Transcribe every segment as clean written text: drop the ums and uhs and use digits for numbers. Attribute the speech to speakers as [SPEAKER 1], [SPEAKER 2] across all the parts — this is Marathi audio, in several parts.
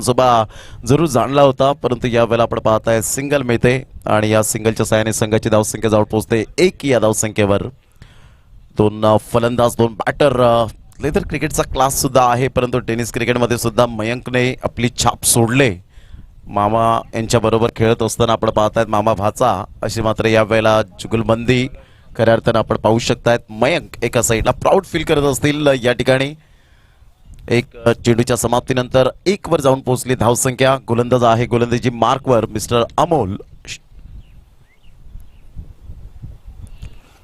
[SPEAKER 1] सुबा जरूर जाणला होता, परंतु यावेळेला आपण पाहताय सिंगल मिळते आणि या सिंगलच्या साहाय्याने संघाची धावसंख्या जवळ पोहोचते 1 या धावसंख्येवर. दोन फलंदाज दोन बॅटर. लेदर क्रिकेटचा क्लास सुद्धा आहे, परंतु टेनिस क्रिकेटमध्ये सुद्धा मयंकने आपली छाप सोडले. मामा यांच्या बरोबर खेळत असताना आपण पाहतायत मामा भाचा अशी मात्र यावेळेला जुगलबंदी खऱ्या अर्थानं आपण पाहू शकतायत. मयंक एका साईडला प्राऊड फील करत असतील या ठिकाणी. एक चेंडूच्या समाप्तीनंतर 1 वर जाऊन पोहोचली धावसंख्या. गोलंदाज आहे गोलंदाजी मार्कवर मिस्टर अमोल.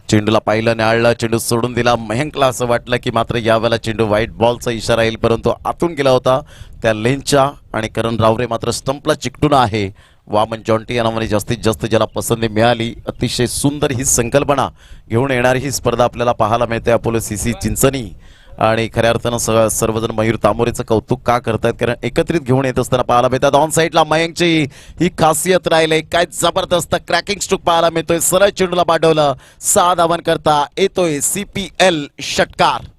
[SPEAKER 1] चेंडूला पाहिलं न्याळलं, चेंडू सोडून दिला. मयंकला असं वाटलं की मात्र यावेळेला चेंडू व्हाईट बॉलचा इशारा येईल, परंतु आतून गेला होता त्या लेनच्या. आणि करण रावरे मात्र स्टंपला चिकटून आहे. वामन जॉन्टी या नावाने जास्तीत जास्त ज्याला पसंती मिळाली. अतिशय सुंदर ही संकल्पना घेऊन येणारी ही स्पर्धा आपल्याला पाहायला मिळते अपोलो सीसी चिंचणी. आणि खऱ्या अर्थानं सर्वजण मयूर तामोरेचं कौतुक का करतायत, कारण एकत्रित घेऊन येत असताना पाहायला मिळतात. ऑन साईडला मयंकची ही खासियत राहिली. काय जबरदस्त क्रॅकिंग स्ट्रोक पाहायला मिळतोय. सरळ चेंडूला पाठवलं. 6 धावां करता येतोय CPL षटकार.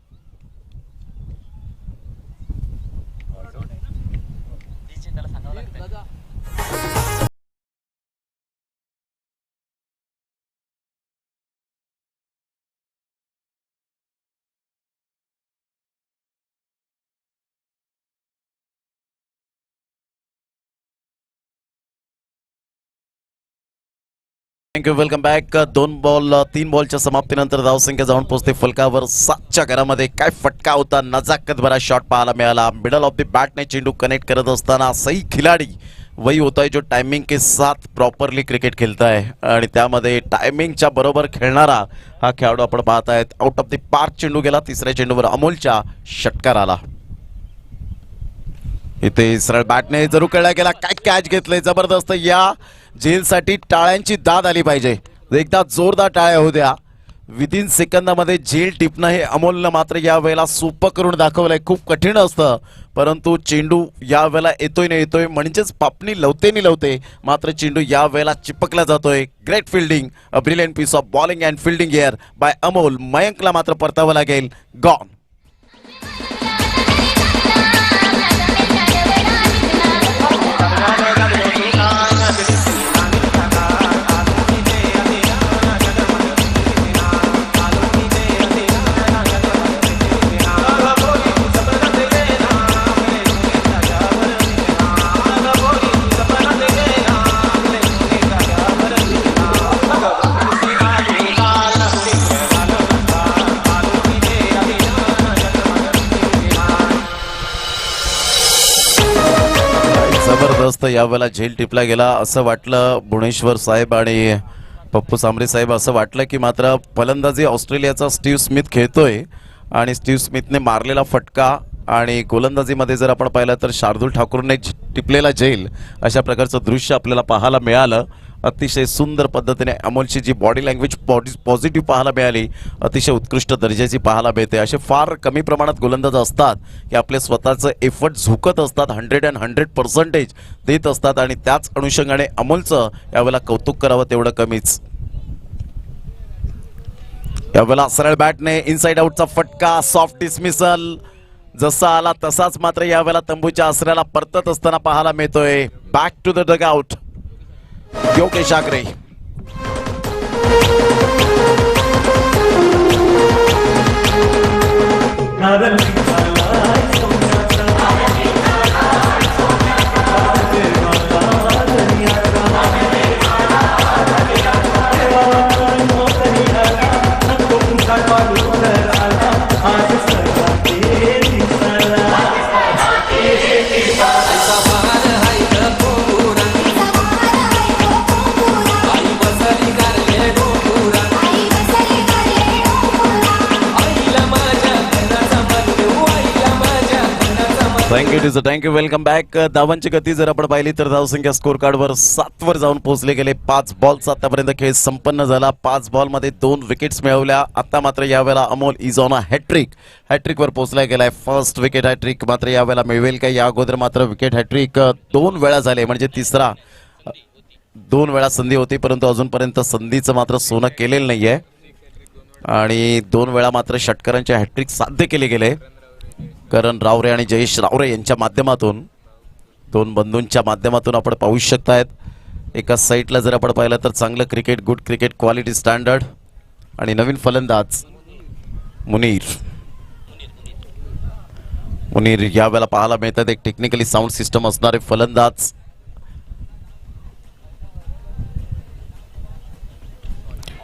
[SPEAKER 1] Thank you, welcome back. 3 बॉलच्या समाप्तीनंतर धावसंख्या जाऊन पोहोचते फलकावर 7च्या घरामध्ये. काय फटका होता, नजाकत भरा शॉट पाहायला मिळाला. मिडल ऑफ द बॅटने चेंडू कनेक्ट करत असताना सही खिलाडी वही होता है जो टाइमिंग के साथ प्रॉपरली क्रिकेट खेळता है आणि त्यामध्ये टायमिंगच्या बरोबर खेळणारा हा खेळाडू आपण पाहतायत. आउट ऑफ द पार्क चेंडू गेला. तिसऱ्या चेंडूवर अमोलच्या षटकार आला. इथे सरळ बॅटने जरूर खेळला गेला. काय कॅच घेतलंय जबरदस्त. या झेलसाठी टाळ्यांची दाद आली पाहिजे. एकदा जोरदार टाळ्या होऊ द्या. विदिन सेकंदामध्ये झेल टिपणं हे अमोलनं मात्र या वेळेला सोपं करून दाखवलंय. खूप कठीण असतं, परंतु चेंडू या वेळेला येतोय नाही येतोय म्हणजेच पापणी लवते मात्र चेंडू या वेळेला चिपकला जातोय. Great fielding, a brilliant piece of bowling and fielding here by Amol. मयंकला मात्र परतावं लागेल. गॉन. जबरदस्त यावेळेला झेल टिपला गेला. असं वाटलं भुवनेश्वर साहेब आणि पप्पू सांबरे साहेब असं वाटलं की मात्र फलंदाजी ऑस्ट्रेलियाचा स्टीव्ह स्मिथ खेळतोय आणि स्टीव्ह स्मिथने मारलेला फटका आणि गोलंदाजीमध्ये जर आपण पाहिलं तर शार्दूल ठाकूरने टिपलेला झेल अशा प्रकारचं दृश्य आपल्याला पाहायला मिळालं. अतिशय सुंदर पद्धतीने अमोलची जी बॉडी लँग्वेज पॉझिटिव्ह पाहायला मिळाली, अतिशय उत्कृष्ट दर्जाची पाहायला मिळते. असे फार कमी प्रमाणात गोलंदाज असतात की आपले स्वतःचं एफर्ट झुकत असतात, 100% देत असतात आणि त्याच अनुषंगाने अमोलचं यावेळेला कौतुक करावं तेवढं कमीच. यावेळेला सरळ बॅटने इनसाइड आउटचा फटका. सॉफ्ट डिसमिसल जसा आला तसाच मात्र यावेळेला तंबूच्या आसऱ्याला परतत असताना पाहायला मिळतोय. Back to the dugout Yogesh Agre. Thank you, welcome back. धावांची गती जर आपण पाहिली तर धावसंख्या स्कोर कार्डवर 7 वर जाऊन पोहोचले गेले. 5 बॉलचा आतापर्यंत खेळ संपन्न झाला. 5 बॉलमध्ये 2 विकेट्स मिळवल्या. आता मात्र यावेळेला Amol is on a hattrick वर पोहोचला गेलाय. फर्स्ट विकेट हॅट्रिक मात्र यावेळेला मिळवेल का? या अगोदर मात्र विकेट हॅट्रिक 2 वेळा झाले, म्हणजे तिसरा. 2 वेळा संधी होती, परंतु अजूनपर्यंत संधीचं मात्र सोनं केलेलं नाहीये आणि 2 वेळा मात्र षटकारांचे हॅट्रिक साध्य केले गेले. करण रावरे आणि जयेश रावरे यांच्या माध्यमातून. दोन बंधूंच्या माध्यमातून आपण पाहू शकतायत. एका साईडला जर आपण पाहिलं तर चांगलं cricket, good cricket, quality standard आणि नवीन फलंदाज मुनीर यावेळेला पाहायला मिळतात. एक टेक्निकली साऊंड सिस्टम असणारे फलंदाज.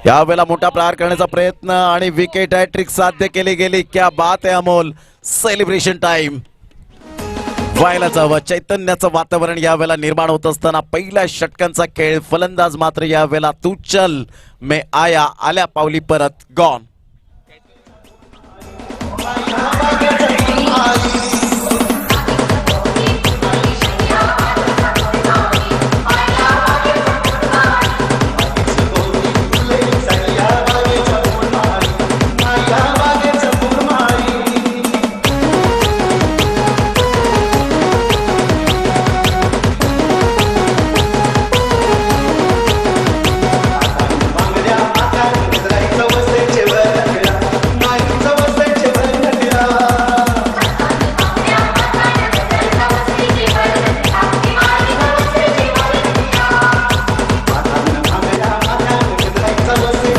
[SPEAKER 1] यावेळेला मोठा प्रहार करण्याचा प्रयत्न आणि विकेट हॅट्रिक साध्य केली गेली. क्या बात आहे अमोल. सेलिब्रेशन टाइम व्हायला जावं. चैतन्याचं वातावरण यावेळेला निर्माण होत असताना पहिल्या षटकांचा खेळ. फलंदाज मात्र यावेळेला तू चल मे आया, आल्या पावली परत gone.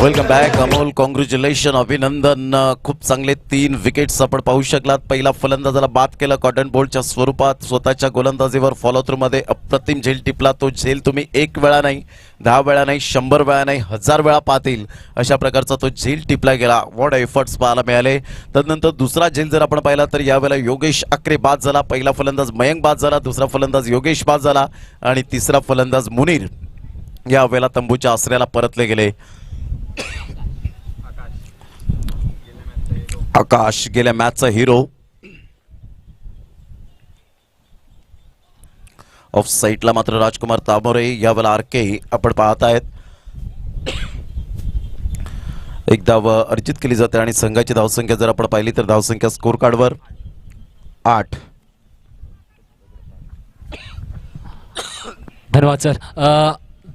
[SPEAKER 1] Welcome back Amol. Congratulation, अभिनंदन. खूप चांगले 3 विकेट्स आपण पाहू शकलात. पहिला फलंदाजाला बाद केलं कॉटन बोल्टच्या स्वरूपात. स्वतःच्या गोलंदाजीवर फॉलो थ्रू मध्ये अप्रतिम झेल टिपला. तो झेल तुम्ही 1 वेळा नाही, 10 वेळा नाही, 100 वेळा नाही, 1000 वेळा पाहतील अशा प्रकारचा तो झेल टिपला गेला. व्हॉट एफर्ट्स पाहायला मिळाले. तदनंतर दुसरा झेल जर आपण पाहिला तर यावेळेला योगेश आकरे बाद झाला. पहिला फलंदाज मयंक बाद झाला, दुसरा फलंदाज योगेश बाद झाला आणि तिसरा फलंदाज मुनीर यावेळेला तंबूच्या आसऱ्याला परतले गेले. आकाश गेल्या मॅचचा हिरो. ऑफ साईडला मात्र राजकुमार तामोरे यावेळेला आरके आपण पाहत आहेत. एक धाव अर्जित केली जाते आणि संघाची धावसंख्या जर आपण पाहिली तर धावसंख्या स्कोर कार्डवर 8.
[SPEAKER 2] धन्यवाद सर.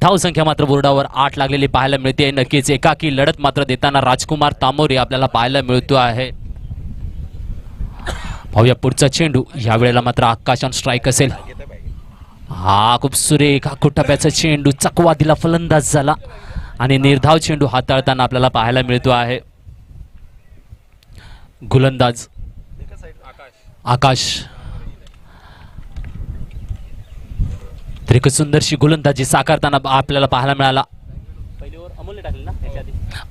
[SPEAKER 2] धावसंख्या मात्र बोर्डावर 8 लागलेली पाहायला मिळते. नक्कीच एकाकी लढत मात्र देताना राजकुमार तामोरे आपल्याला पाहायला मिळतो आहे. पाहूया पुढचा चेंडू. यावेळेला मात्र आकाश ऑन स्ट्राईक असेल. हा खूप सुरेख आखुटप्याचा चेंडू चकवा दिला फलंदाज झाला आणि निर्धाव चेंडू हाताळताना आपल्याला पाहायला मिळतो आहे. गोलंदाज आकाश. तर एक सुंदरशी गोलंदाजी साकारताना आपल्याला पाहायला मिळाला.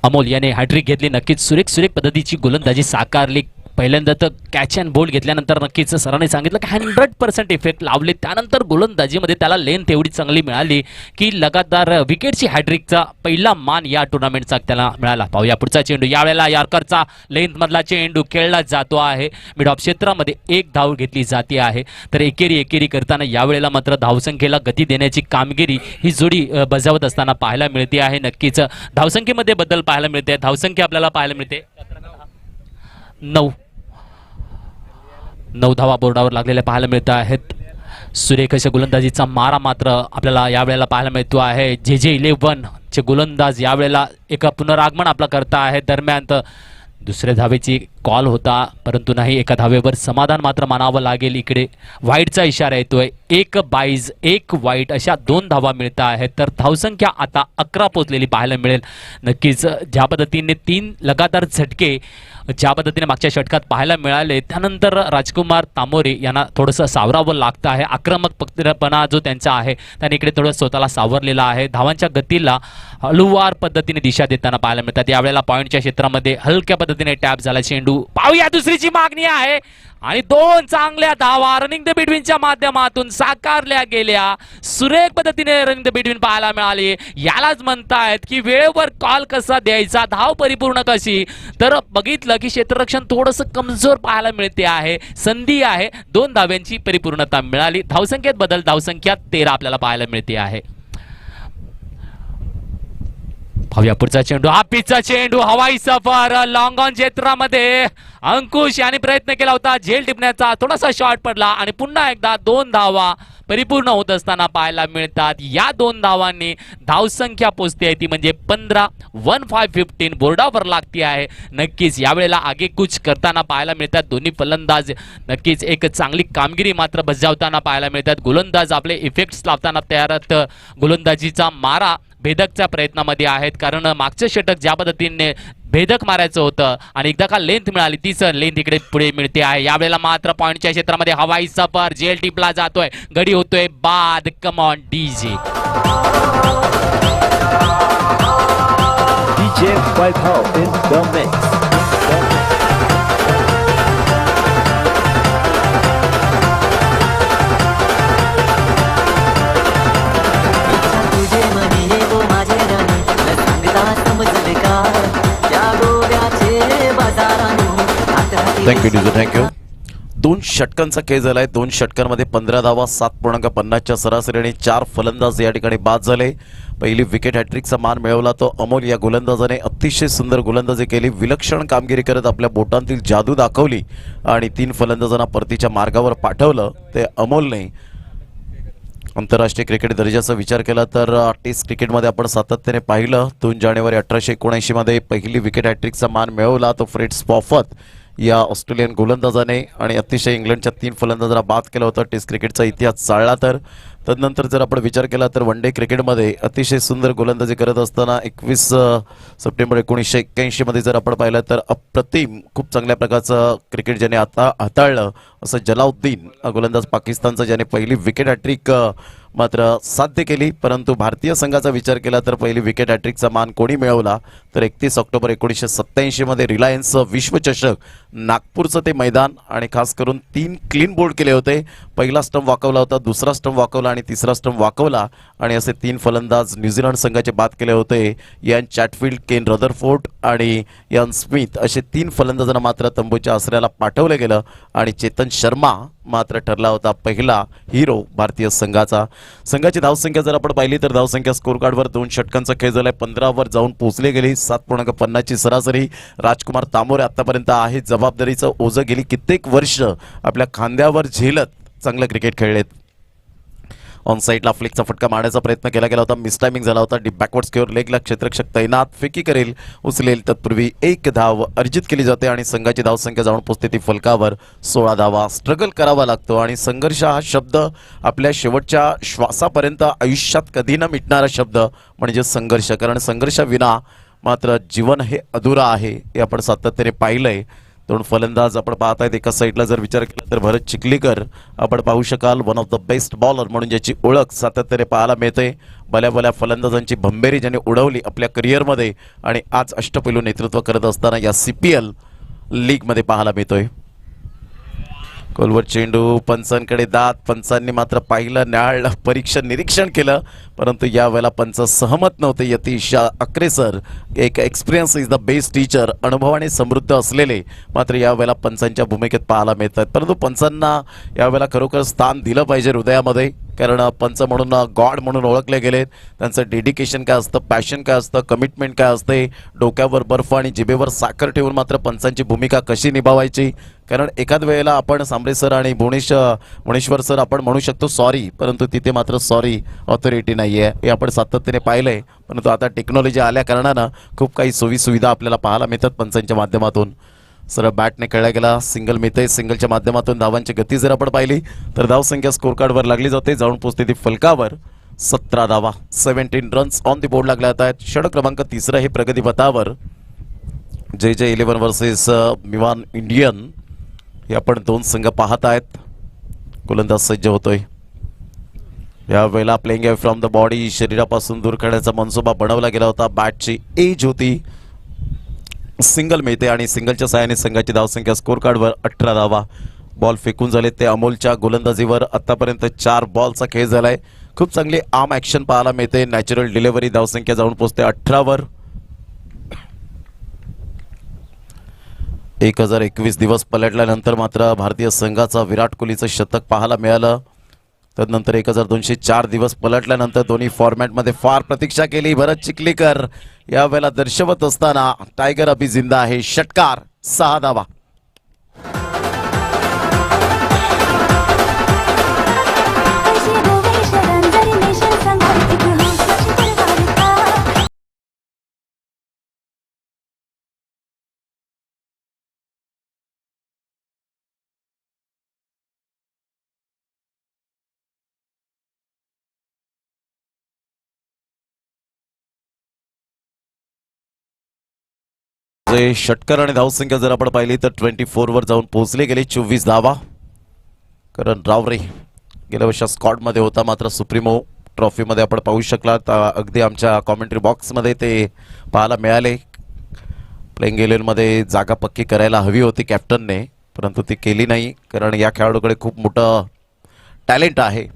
[SPEAKER 2] अमोल याने हॅट्रिक घेतली. नक्कीच सुरेख पद्धतीची गोलंदाजी साकारली. पहिल्यांदा तर कॅच अँड बोल्ड घेतल्यानंतर नक्कीच सरांनी सांगितलं की 100% इफेक्ट लावले. त्यानंतर गोलंदाजीमध्ये त्याला लेंथ एवढी चांगली मिळाली की लगातार विकेटची हॅट्रिकचा पहिला मान या टुर्नामेंटचा त्याला मिळाला. पाहूया पुढचा चेंडू. यावेळेला यॉर्करचा लेंथ मधला चेंडू खेळला जातो आहे. मिड ऑफ क्षेत्रामध्ये 1 धाव घेतली जाते आहे. तर एकेरी करताना यावेळेला मात्र धावसंख्येला गती देण्याची कामगिरी ही जोडी बजावत असताना पाहायला मिळते आहे. नक्कीच धावसंख्येमध्ये बदल पाहायला मिळते. धावसंख्या आपल्याला पाहायला मिळते 9 धावा बोर्डावर लागलेल्या पाहायला मिळत आहेत. सुरेख अशा गोलंदाजीचा मारा मात्र आपल्याला यावेळेला पाहायला मिळतो आहे. JJ11 चे गोलंदाज यावेळेला एका पुनरागमन आपला करता आहे. दरम्यान दुसऱ्या धावेची कॉल होता परंतु नाही. एका धावेवर समाधान मात्र मानावं लागेल. इकडे वाईटचा इशारा येतोय. 1 बाईज 1 वाईट अशा 2 धावा मिळत आहेत. तर धावसंख्या आता 11 पोहोचलेली पाहायला मिळेल. नक्कीच ज्या पद्धतीने 3 लगातार झटके ज्या पद्धतीने मागच्या षटकात पाहायला मिळाले त्यानंतर राजकुमार तामोरे यांना थोडंसं सावरावं लागतं आहे. आक्रमकपणा जो त्यांचा आहे त्याने इकडे थोडं स्वतःला सावरलेला आहे. धावांच्या गतीला हळूवार पद्धतीने दिशा देताना पाहायला मिळतात. यावेळेला पॉईंटच्या क्षेत्रामध्ये हलक्या पद्धतीने टॅप झाला चेंडू. पाहूया दुसरीची मागणी आहे आणि 2 चांगल्या धावा रनिंग द बिटवीनच्या माध्यमातून साकारल्या गेल्या. सुरेख पद्धतीने रनिंग द बिटवीन पाहायला मिळाली. यालाच म्हणतायत की वेळेवर कॉल कसा द्यायचा, धाव परिपूर्ण कशी. तर बघितलं की क्षेत्ररक्षण थोडंसं कमजोर पाहायला मिळते आहे. संधी आहे. 2 धाव्यांची परिपूर्णता मिळाली. धावसंख्येत बदल. धावसंख्या 13 आपल्याला पाहायला मिळते आहे. पाहूया पुढचा चेंडू, हा पिचचा चेंडू, हवाई सफर लॉंग ऑन क्षेत्रामध्ये अंकुश यांनी प्रयत्न केला होता झेल टिपण्याचा, थोडासा शॉर्ट पडला आणि पुन्हा एकदा 2 धावा परिपूर्ण होत असताना पाहायला मिळतात. या 2 धावांनी धावसंख्या पोहोचते आहे ती म्हणजे 15. 15 बोर्डावर लागती आहे. नक्कीच यावेळेला आगेकूच करताना पाहायला मिळतात दोन्ही फलंदाज. नक्कीच एक चांगली कामगिरी मात्र बजावताना पाहायला मिळतात. गोलंदाज आपले इफेक्ट्स लावताना तयार आहेत. गोलंदाजीचा मारा भेदकच्या प्रयत्नामध्ये आहेत, कारण मागचं षटक ज्या पद्धतीने भेदक मारायचं होतं आणि एकदा का लेंथ मिळाली तीच लेंथ इकडे पुढे मिळते आहे. यावेळेला मात्र पॉइंटच्या क्षेत्रामध्ये हवाई सफर जेल टिपला जातोय, गडी होतोय बाद. Come on DJ.
[SPEAKER 3] DJ Vaibhav in the mix.
[SPEAKER 4] तुझे म्हणे वो माझे राणी न सांगता समजले का या गोव्याचे बाजारानो
[SPEAKER 1] थँक्यू डीजे, थँक्यू. 2 षटकांचा खेळ झालाय. 2 षटकांमध्ये 15 धावा, 7.50च्या सरासरीने 4 फलंदाज या ठिकाणी बाद झाले. पहिली विकेट हॅट्रिकचा मान मिळवला तो अमोल या गोलंदाजाने. अतिशय सुंदर गोलंदाजी केली, विलक्षण कामगिरी करत आपल्या बोटांतील जादू दाखवली आणि 3 फलंदाजांना परतीच्या मार्गावर पाठवलं. ते अमोलने आंतरराष्ट्रीय क्रिकेट दर्जाचा विचार केला तर टेस्ट क्रिकेटमध्ये आपण सातत्याने पाहिलं. 2 जानेवारी 1879 मध्ये पहिली विकेट हॅट्रिकचा मान मिळवला तो फ्रेड स्पॉफत या ऑस्ट्रेलियन गोलंदाजाने आणि अतिशय इंग्लंडच्या 3 फलंदाजांना बाद केलं होतं. टेस्ट क्रिकेटचा इतिहास चालला तर तदनंतर जर आपण विचार केला तर वन डे क्रिकेटमध्ये अतिशय सुंदर गोलंदाजी करत असताना 21 सप्टेंबर 1981 मध्ये जर आपण पाहिलं तर अप्रतिम खूप चांगल्या प्रकारचं क्रिकेट ज्याने आता हाताळलं असं जलाउद्दीन गोलंदाज पाकिस्तानचा, ज्याने पहिली विकेट हॅट्रिक मात्र साध्य केली. परंतु भारतीय संघाचा विचार केला तर पहिली विकेट हॅट्रिकचा मान कोणी मिळवला तर 31 ऑक्टोबर 1987 मध्ये रिलायन्स विश्वचषक नागपूरचं ते मैदान आणि खास करून 3 क्लीन बोल्ड केले होते. पहिला स्टंप वाकवला होता, दुसरा स्टंप वाकवला आणि तिसरा स्टंप वाकवला आणि असे 3 फलंदाज न्यूझीलंड संघाचे बाद केले होते. यान चॅटफिल्ड, केन रदरफोर्ड आणि यान स्मिथ असे 3 फलंदाजांना मात्र तंबूच्या आसऱ्याला पाठवलं गेलं आणि चेतन शर्मा मात्र ठरला होता पहिला हिरो भारतीय संघाचा. संघाची धावसंख्या जर आपण पाहिली तर धावसंख्या स्कोर कार्डवर 2 षटकांचा खेळ झालाय. 15 वर जाऊन पोहोचली गेली. 7.50ची सरासरी. राजकुमार तांबोरे आतापर्यंत आहे जबाबदारीचं ओझं गेली कित्येक वर्ष आपल्या खांद्यावर झेलत चांगलं क्रिकेट खेळलेत. ऑन साईडला फ्लिकचा फटका मारण्याचा प्रयत्न केला गेला होता, मिसटायमिंग झाला होता. डीप बॅकवर्ड स्क्वेअर लेगला क्षेत्ररक्षक तैनात, फेकी करेल, उचलेल. तत्पूर्वी 1 धाव अर्जित केली जाते आणि संघाची धावसंख्या जाऊन पोहोचते ती फलकावर 16 धावा. स्ट्रगल करावा लागतो आणि संघर्ष हा शब्द आपल्या शेवटच्या श्वासापर्यंत आयुष्यात कधी न मिटणारा शब्द म्हणजे संघर्ष. कारण संघर्षाविना मात्र जीवन हे अधुरा आहे हे आपण सातत्याने पाहिलंय. 2 फलंदाज आपण पाहत आहेत. एका साईडला जर विचार केला तर भरत चिखलीकर आपण पाहू शकाल, one of the best bowler म्हणून ज्याची ओळख सातत्याने पाहायला मिळते. भल्या फलंदाजांची भंबेरी ज्याने उडवली आपल्या करिअरमध्ये आणि आज अष्टपैलू नेतृत्व करत असताना या CPL लीगमध्ये पाहायला मिळतोय. खोलवर चेंडू, पंचांकडे दात. पंचांनी मात्र पाहिलं, न्याहाळलं, परीक्षण निरीक्षण केलं, परंतु यावेळेला पंच सहमत नव्हते. यतीश अक्रेसर, एक experience is the best teacher, अनुभवाने समृद्ध असलेले मात्र यावेळेला पंचांच्या भूमिकेत पाहायला मिळतात. परंतु पंचांना यावेळेला खरोखर स्थान दिलं पाहिजे हृदयामध्ये, कारण पंच म्हणून गॉड म्हणून ओळखले गेलेत. त्यांचं डेडिकेशन काय असतं, पॅशन काय असतं, कमिटमेंट काय असते, डोक्यावर बर्फ आणि जिभेवर साखर ठेवून मात्र पंचांची भूमिका कशी निभावायची. कारण एखाद वेळेला आपण सांबरे सर आणि भुवनेश्वर सर आपण म्हणू शकतो सॉरी, परंतु तिथे मात्र सॉरी ऑथॉरिटी नाही आहे हे आपण सातत्याने पाहिलंय. परंतु आता टेक्नॉलॉजी आल्या कारणानं खूप काही सोयीसुविधा आपल्याला पाहायला मिळतात पंचांच्या माध्यमातून. सरळ बॅटने खेळला गेला, सिंगल मिळते. सिंगलच्या माध्यमातून धावांची गती जर आपण पाहिली तर धावसंख्या स्कोर कार्डवर लागली जाते, जाऊन पोहोचते ती फलकावर 17 धावा. 17 रन्स ऑन दी बोर्ड लागल्या आहेत. षटक क्रमांक 3 हे प्रगतीपथावर. JJ11 वर्सेस मिवान इंडियन हे आपण 2 संघ पाहत आहेत. गोलंदाज सज्ज होतोय. यावेळेला playing away from the body, शरीरापासून दूर करण्याचा मनसुबा बनवला गेला होता. बॅटची एज होती, सिंगल मिळते आणि सिंगलच्या साहाय्याने संघाची धावसंख्या स्कोर कार्डवर 18 धावा. बॉल फेकून झाले ते अमोलच्या गोलंदाजीवर. आतापर्यंत 4 बॉलचा खेळ झालाय. खूप चांगली आर्म ॲक्शन पाहायला मिळते. Natural delivery. धावसंख्या जाऊन पोहोचते 18 वर. 1021 दिवस पलटल्यानंतर मात्र भारतीय संघाचा विराट कोहलीचं शतक पाहायला मिळालं. तदनंतर 1204 दिवस पलटल्यानंतर दोन्ही फॉर्मॅटमध्ये फार प्रतीक्षा केली. भरत चिखलीकर यावेळेला दर्शवत असताना टायगर अभि जिंदा आहे. षटकार 6 धावा. जे षटकार आणि धावसंख्या जर आपण पाहिली तर 24 वर जाऊन पोहोचले गेले. 24 धावा. करण रावरे गेल्या वर्षा स्क्वॉड मध्ये होता, मात्र सुप्रीमो ट्रॉफी मध्ये आपण पाहू शकलात. अगदी आमच्या कॉमेंट्री बॉक्स मध्ये ते पाहायला मिळाले. प्लेइंग 11 मध्ये जागा पक्की करायला हवी होती कॅप्टनने, परंतु ती केली नाही. कारण या खेळाडूकडे खूप मोठं टॅलेंट आहे.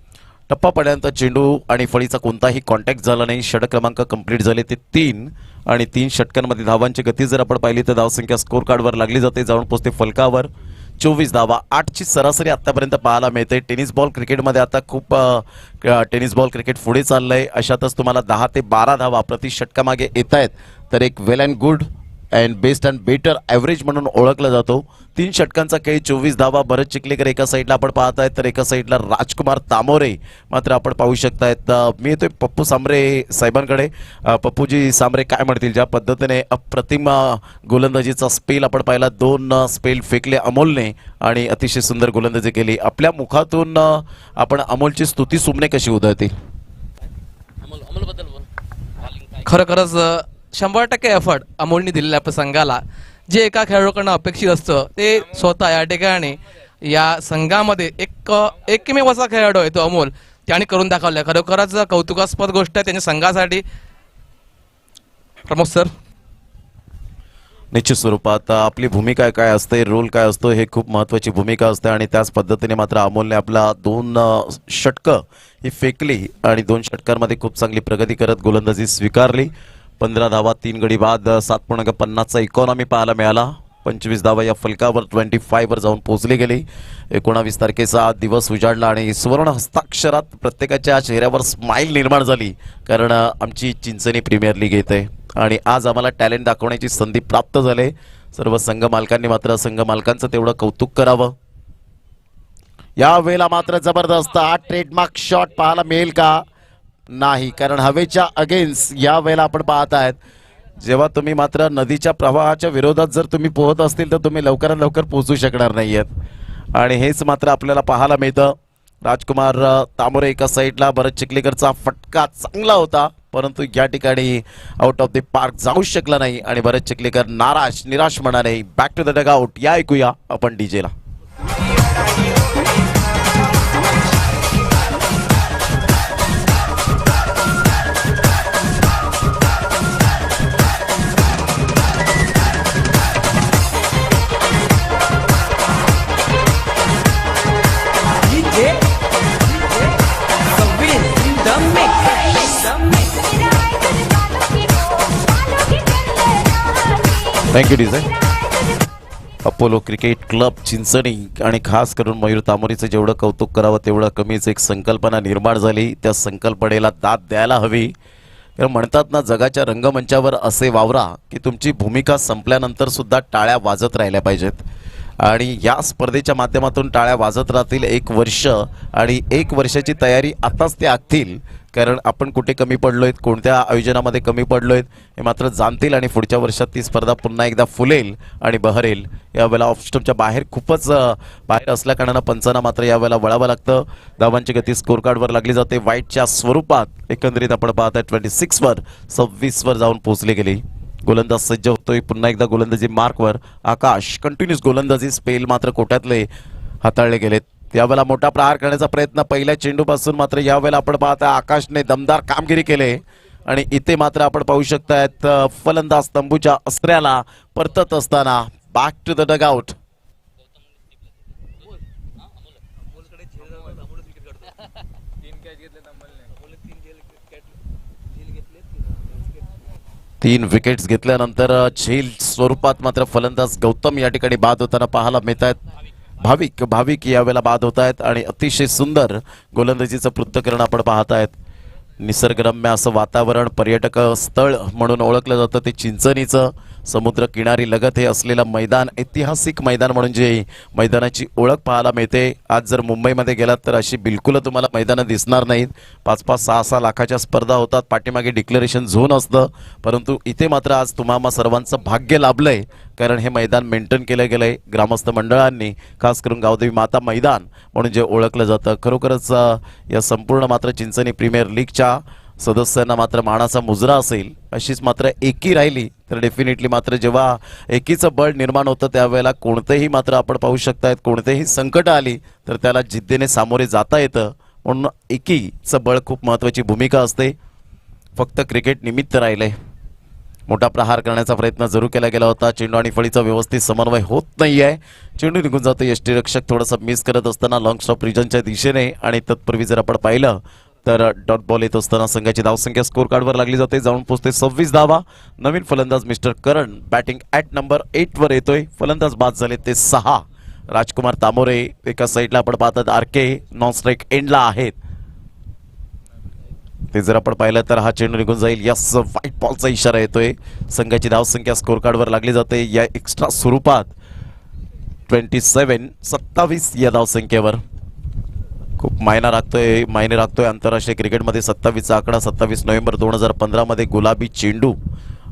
[SPEAKER 1] टप्पा पडल्यानंतर चेंडू आणि फळीचा कोणताही कॉन्टॅक्ट झाला नाही. षटक क्रमांक कंप्लीट झाले ते 3 आणि 3 षटकांमध्ये धावांची गती जर आपण पाहिली तर धावसंख्या स्कोर कार्डवर लागली जाते, जाऊन पोहोचते फलकावर. 24 धावा. 8ची सरासरी आतापर्यंत पाहायला मिळते. टेनिस बॉल क्रिकेटमध्ये आता खूप टेनिस बॉल क्रिकेट पुढे चाललंय. अशातच तुम्हाला 10 ते 12 धावा प्रति षटकामागे येत आहेत, तर एक well and good and best and better average म्हणून ओळखला जातो. 3 षटकांचा खेळ. 24 धावा. भरत चिखलीकर एका साईडला आपण पाहतायत, तर एका साईडला राजकुमार तामोरे मात्र आपण पाहू शकतायत. मी येतोय पप्पू सांबरे साहेबांकडे. पप्पूजी सांबरे काय म्हणतील, ज्या पद्धतीने अप्रतिम गोलंदाजीचा स्पेल आपण पाहिला, 2 स्पेल फेकले अमोलने आणि अतिशय सुंदर गोलंदाजी केली. आपल्या मुखातून आपण अमोलची स्तुती सुमने कशी उधळते?
[SPEAKER 5] खरोखरच 100% एफर्ट अमोलने दिलेल्या प्रसंगाला जे एका खेळाडूकडनं अपेक्षित असतं ते स्वतः या ठिकाणी या संघामध्ये एकमेव असा खेळाडू आहे तो अमोल, त्याने करून दाखवला. खरोखरच कौतुकास्पद गोष्ट आहे त्यांच्या संघासाठी. प्रमोद सर.
[SPEAKER 1] निश्चित स्वरूपात आपली भूमिका काय असते, रोल काय असतो, हे खूप महत्त्वाची भूमिका असते आणि त्याच पद्धतीने मात्र अमोलने आपला 2 षटकं ही फेकली आणि 2 षटकांमध्ये खूप चांगली प्रगती करत गोलंदाजी स्वीकारली. 15 धावा, 3 गडी बाद, 7.50चा इकॉनॉमी पाहायला मिळाला. 25 धावा या फलकावर 25 वर जाऊन पोहोचली गेली. 19 तारखेचा दिवस उजाडला आणि सुवर्ण हस्ताक्षरात प्रत्येकाच्या चेहऱ्यावर स्माईल निर्माण झाली, कारण आमची चिंचणी प्रीमियर लीग येते आणि आज आम्हाला टॅलेंट दाखवण्याची संधी प्राप्त झाली. सर्व संघ मालकांनी मात्र संघ मालकांचं तेवढं कौतुक करावं. या वेळेला मात्र जबरदस्त हा ट्रेडमार्क शॉट पाहायला मिळेल का? नाही, कारण हवेच्या अगेन्स्ट या वेळेला आपण पाहत आहेत. जेव्हा तुम्ही मात्र नदीच्या प्रवाहाच्या विरोधात जर तुम्ही पोहत असतील तर तुम्ही लवकरात लवकर पोहोचू शकणार नाही आहेत आणि हेच मात्र आपल्याला पाहायला मिळतं. राजकुमार तामोरे एका साईडला. भरत चिखलीकरचा फटका चांगला होता, परंतु या ठिकाणी आउट ऑफ द पार्क जाऊ शकला नाही आणि भरत चिखलीकर निराश म्हणाले. Back to the dugout. या ऐकूया आपण डीजेला. Thank you DJ. Apollo cricket club Chinchani आणि खास करून मयूर तामोरीचं जेवढं कौतुक करावं तेवढं कमीच. एक संकल्पना निर्माण झाली, त्या संकल्पनेला दाद द्यायला हवी. कारण म्हणतात ना, जगाच्या रंगमंचावर असे वावरा की तुमची भूमिका संपल्यानंतर सुद्धा टाळ्या वाजत राहिल्या पाहिजेत आणि या स्पर्धेच्या माध्यमातून टाळ्या वाजत राहतील. 1 वर्ष आणि 1 वर्षाची तयारी आताच ते आखतील, कारण आपण कुठे कमी पडलोय, कोणत्या आयोजनामध्ये कमी पडलोय हे मात्र जाणतील आणि पुढच्या वर्षात ती स्पर्धा पुन्हा एकदा फुलेल आणि बहरेल. यावेळेला ऑफस्टमच्या बाहेर खूपच बाहेर असल्याकारणानं पंचांना मात्र यावेळेला वळावं लागतं. धावांची गती स्कोर कार्डवर लागली जाते वाईटच्या स्वरूपात. एकंदरीत आपण पाहताय 26 वर 26 वर जाऊन पोहोचली गेली. गोलंदाज सज्ज होतोय पुन्हा एकदा गोलंदाजी मार्कवर. आकाश कंटिन्यूस गोलंदाजी स्पेल मात्र कोट्यातले हाताळले गेलेत. यावेळेला मोठा प्रहार करण्याचा प्रयत्न पहिल्या चेंडूपासून, मात्र यावेळेला आपण पाहताय आकाशने दमदार कामगिरी केली आणि इथे मात्र आपण पाहू शकतायत फलंदाज तंबूच्या अस्त्र्याला परतत असताना. Back to the dugout. तीन विकेट्स घेतल्यानंतर झेल स्वरूपात मात्र फलंदाज गौतम या ठिकाणी बाद होताना पाहायला मिळत आहेत. भाविक यावेळेला बाद होत आहेत आणि अतिशय सुंदर गोलंदाजीचं पृथक्करण आपण पाहत आहेत. निसर्गरम्य असं वातावरण, पर्यटक स्थळ म्हणून ओळखलं जातं ते चिंचणीचं समुद्र किनारी लगत हे असलेलं मैदान, ऐतिहासिक मैदान म्हणून जे मैदानाची ओळख पाहायला मिळते. आज जर मुंबईमध्ये गेलात तर अशी बिलकुल तुम्हाला मैदानं दिसणार नाहीत. 5-5, 6-6 लाखाच्या स्पर्धा होतात, पाठीमागे डिक्लेरेशन झोन असतं, परंतु इथे मात्र आज तुम्हाला सर्वांचं भाग्य लाभलंय, कारण हे मैदान मेंटेन केलं गेलंय ग्रामस्थ मंडळांनी, खास करून गावदेवी माता मैदान म्हणून जे ओळखलं जातं. खरोखरच या संपूर्ण मात्र चिंचणी प्रीमियर लीगच्या सदस्यांना मात्र मानाचा मुजरा असेल. अशीच मात्र एकी राहिली तर डेफिनेटली मात्र जेव्हा एकीचं बळ निर्माण होतं त्यावेळेला कोणतेही मात्र आपण पाहू शकतायत कोणतेही संकट आली तर त्याला जिद्दीने सामोरे जाता येतं. म्हणून एकीचं बळ खूप महत्त्वाची भूमिका असते. फक्त क्रिकेट निमित्त राहिले. मोठा प्रहार करण्याचा प्रयत्न जरूर केला गेला होता. चेंडू आणि फळीचा व्यवस्थित समन्वय होत नाही आहे. चेंडू निघून जातो. यष्टीरक्षक थोडंसं मिस करत असताना लॉंग स्टॉप रिजनच्या दिशेने, आणि तत्पूर्वी जर आपण पाहिलं तर डॉट बॉल येत असताना संघाची धावसंख्या स्कोर कार्डवर लागली जाते. जाऊन पोहोचते 26 धावा. नवीन फलंदाज mister Karan batting at number 8 वर येतोय. फलंदाज बाद झाले ते 6. राजकुमार तामोरे एका साईडला आपण पाहतात, आरके नॉन स्ट्राईक एंडला आहेत. ते जर आपण पाहिलं तर हा चेंडू निघून जाईल. यस, व्हाईट बॉलचा इशारा येतोय. संघाची धावसंख्या स्कोर कार्डवर लागली जाते या एक्स्ट्रा स्वरूपात 27 या धावसंख्येवर. खूप मायने राखतोय आंतरराष्ट्रीय क्रिकेटमध्ये 27चा आकडा. 27 नोव्हेंबर 2015 मध्ये गुलाबी चेंडू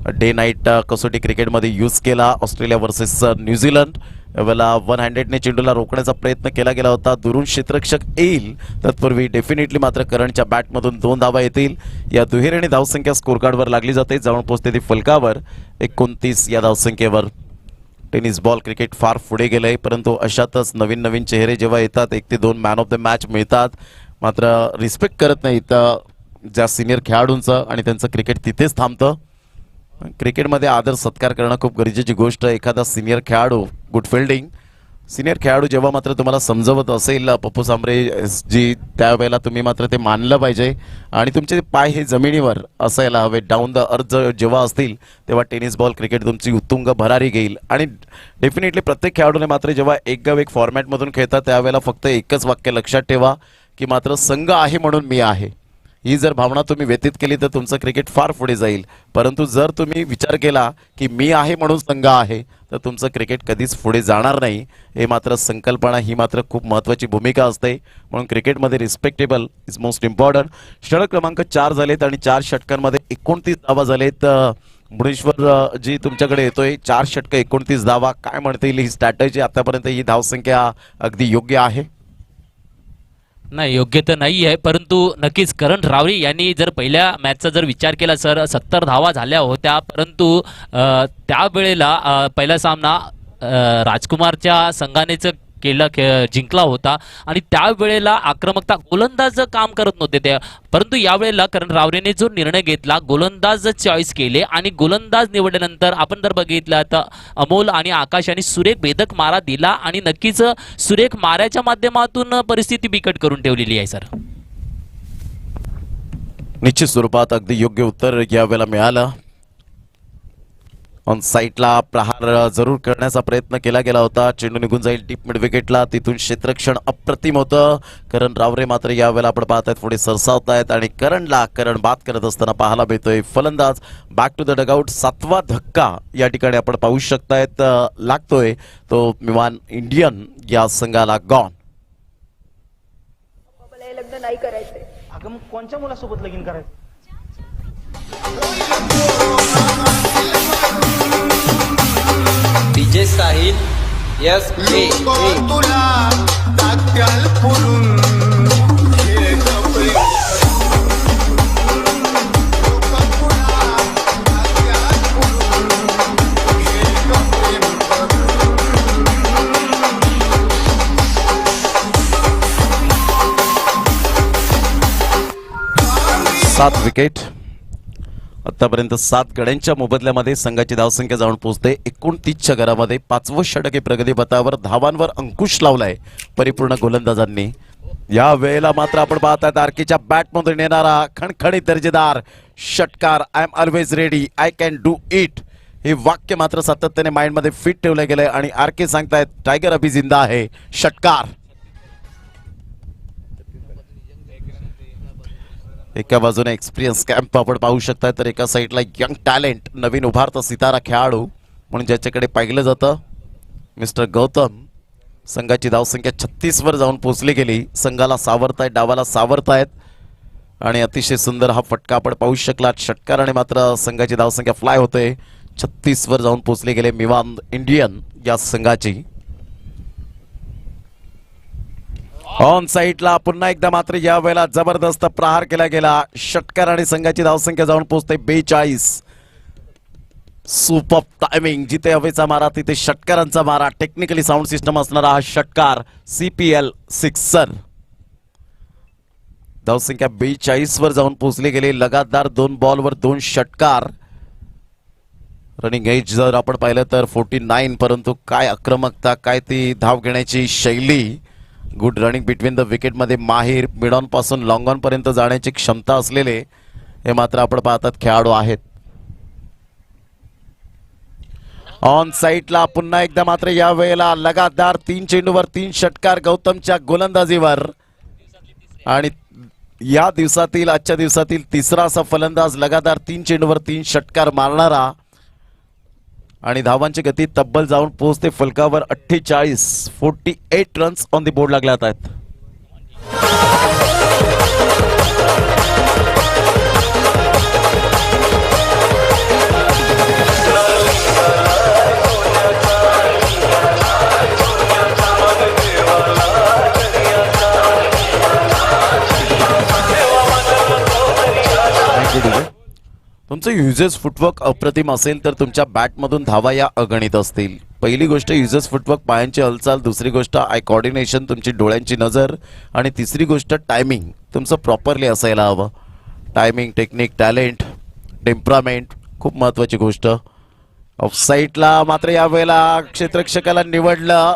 [SPEAKER 1] डे नाईट कसोटी क्रिकेटमध्ये यूज केला. Australia versus New Zealand. यावेळेला 1 हँडेडने चेंडूला रोखण्याचा प्रयत्न केला गेला होता. दुरून क्षेत्ररक्षक येईल तत्पूर्वी डेफिनेटली मात्र करणच्या बॅटमधून 2 धावा येतील. या दुहेरीने धावसंख्या स्कोर कार्डवर लागली जाते. जाऊन पोहोचते ती फलकावर 29 या धावसंख्येवर. टेनिस बॉल क्रिकेट फार पुढे गेलंय, परंतु अशातच नवीन नवीन चेहरे जेव्हा येतात 1 ते 2 मॅन ऑफ द मॅच मिळतात, मात्र रिस्पेक्ट करत नाहीत ज्या सिनियर खेळाडूंचं, आणि त्यांचं क्रिकेट तिथेच थांबतं. क्रिकेटमध्ये आदर सत्कार करणं खूप गरजेची गोष्ट. एखादा सिनियर खेळाडू, गुड फिल्डिंग सिनियर खेळाडू जेव्हा मात्र तुम्हाला समजवत असेल पप्पू सांबरे जी, त्यावेळेला तुम्ही मात्र ते मानलं पाहिजे आणि तुमचे पाय हे जमिनीवर असायला हवे. डाऊन द अर्थ जेव्हा असतील तेव्हा टेनिस बॉल क्रिकेट तुमची उत्तुंग भरारी घेईल. आणि डेफिनेटली प्रत्येक खेळाडूने मात्र जेव्हा एक गाव एक फॉर्मॅटमधून खेळतात त्यावेळेला फक्त एकच वाक्य लक्षात ठेवा की मात्र संघ आहे म्हणून मी आहे. ही जर भावना तुम्ही व्यतीत केली तर तुमचं क्रिकेट फार पुढे जाईल. परंतु जर तुम्ही विचार केला की मी आहे म्हणून संघ आहे तर तुमचं क्रिकेट कधीच पुढे जाणार नाही. हे मात्र संकल्पना ही मात्र खूप महत्त्वाची भूमिका असते. म्हणून क्रिकेटमध्ये रिस्पेक्टेबल इज मोस्ट इम्पॉर्टंट. षटक क्रमांक 4 झालेत आणि 4 षटकांमध्ये 29 धावा झालेत. भुवनेश्वर जी तुमच्याकडे येतोय, 4 षटकं 29 धावा. काय म्हणता येईल ही स्ट्रॅटेजी? आतापर्यंत ही धावसंख्या अगदी योग्य आहे?
[SPEAKER 2] नाही, योग्य तर नाही आहे, परंतु नक्कीच करण रावरी यांनी जर पहिल्या मॅचचा जर विचार केला सर, 70 धावा झाल्या होत्या, परंतु त्यावेळेला पहिला सामना राजकुमारच्या संघानेच जिंकला होता आणि त्यावेळेला आक्रमकता गोलंदाज काम करत नव्हते त्या. परंतु यावेळेला करण रावरेने जो निर्णय घेतला, गोलंदाज चॉईस केले आणि गोलंदाज निवडल्यानंतर आपण जर बघितलं तर अमोल आणि आकाश यांनी सुरेख भेदक मारा दिला आणि नक्कीच सुरेख माऱ्याच्या माध्यमातून परिस्थिती बिकट करून ठेवलेली आहे सर.
[SPEAKER 1] निश्चित स्वरूपात अगदी योग्य उत्तर यावेळेला मिळालं. ऑन साईडला प्रहार जरूर करण्याचा प्रयत्न केला गेला होता. चेंडू निघून जाईल डीप मिड विकेटला. तिथून क्षेत्ररक्षण अप्रतिम होतं. करण रावरे मात्र यावेळेला आपण पाहतायत पुढे सरसावत आहेत आणि करण बाद करत असताना पाहायला मिळतोय. फलंदाज बॅक टू द डगआउट. 7वा धक्का या ठिकाणी आपण पाहू शकतायत लागतोय तो मिवान इंडियन या संघाला गॉन.
[SPEAKER 6] लग्न नाही करायचंय.
[SPEAKER 7] अगं मग कोणत्या मुलासोबत लगीन करायचं?
[SPEAKER 8] डीजे साहिल यस ए तुला दाख्याल पुरून
[SPEAKER 1] सात विकेट. आतापर्यंत 7 गड्यांच्या मोबदल्यामध्ये संघाची धावसंख्या जाऊन पोहोचते 29च्या घरामध्ये. 5वं षटक हे प्रगतीपथावर. धावांवर अंकुश लावलाय परिपूर्ण गोलंदाजांनी. या वेळेला मात्र आपण पाहतात आरकेच्या बॅटमधून येणारा खणखणीत दर्जेदार षटकार. I am always ready, I can do it. हे वाक्य मात्र सातत्याने माइंडमध्ये फिट ठेवलं गेलंय आणि आरके सांगतायत टायगर अभि जिंदा आहे. षटकार एका बाजूने एक्सपिरियन्स कॅम्प आपण पाहू शकता, तर एका साईडला यंग टॅलेंट, नवीन उभारता सितारा खेळाडू म्हणून ज्याच्याकडे पाहिलं जातं मिस्टर गौतम. संघाची धावसंख्या 36 वर जाऊन पोहोचली गेली. संघाला सावरतायत, डावाला सावरतायत आणि अतिशय सुंदर हा फटका आपण पाहू शकला षटकाराने. मात्र संघाची धावसंख्या फ्लाय होते, 36 वर जाऊन पोहोचले गेले मिवान इंडियन या संघाची. ऑन साईडला पुन्हा एकदा मात्र या वेळेला जबरदस्त प्रहार केला गेला षटकार आणि संघाची धावसंख्या जाऊन पोहोचते 42. सुपर टायमिंग, जिथे हवेचा मारा तिथे षटकारांचा मारा. टेक्निकली साऊंड सिस्टम असणारा हा षटकार CPL सिक्सर. धावसंख्या 42 वर जाऊन पोहोचली गेली. लगातार 2 बॉलवर 2 षटकार. रनिंग एज जर आपण पाहिलं तर 49, परंतु काय आक्रमकता, काय ती धाव घेण्याची शैली. Good running between the wicket मध्ये माहीर, मिड ऑन पासून लॉंग ऑन पर्यंत जाण्याची क्षमता असलेले हे मात्र आपण पाहतात खेळाडू आहेत. ऑन साईडला पुन्हा एकदा मात्र या वेळेला लगातार 3 चेंडूवर 3 षटकार गौतमच्या गोलंदाजीवर. आणि या दिवसातील, आजच्या दिवसातील तिसरा असा फलंदाज लगातार 3 चेंडूवर 3 षटकार मारणारा. आणि धावांची गती तब्बल जाऊन पोहोचते फलकावर 48 रन्स ऑन दी बोर्ड लागल्यात आहेत. तुमचं युजेस फुटवर्क अप्रतिम असेल तर तुमच्या बॅटमधून धावा या अगणित असतील. पहिली गोष्ट युजेस फुटवर्क, पायांची हालचाल. दुसरी गोष्ट आय कोऑर्डिनेशन, तुमची डोळ्यांची नजर. आणि तिसरी गोष्ट टायमिंग तुमचं प्रॉपरली असायला हवं. टायमिंग, टेक्निक, टॅलेंट, टेम्परामेंट खूप महत्त्वाची गोष्ट. ऑफ साईडला मात्र या वेळेला क्षेत्ररक्षकाला निवडलं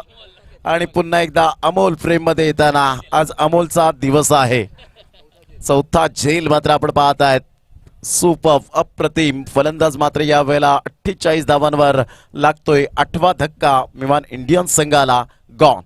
[SPEAKER 1] आणि पुन्हा एकदा अमोल फ्रेममध्ये येताना. आज अमोलचा दिवस आहे. चौथा झेल मात्र आपण पाहत आहेत. सुपर अप्रतिम फलंदाज मात्र या वेळेला 48 धावांवर लागतोय. 8वा धक्का मिवान इंडियन संघाला गॉन.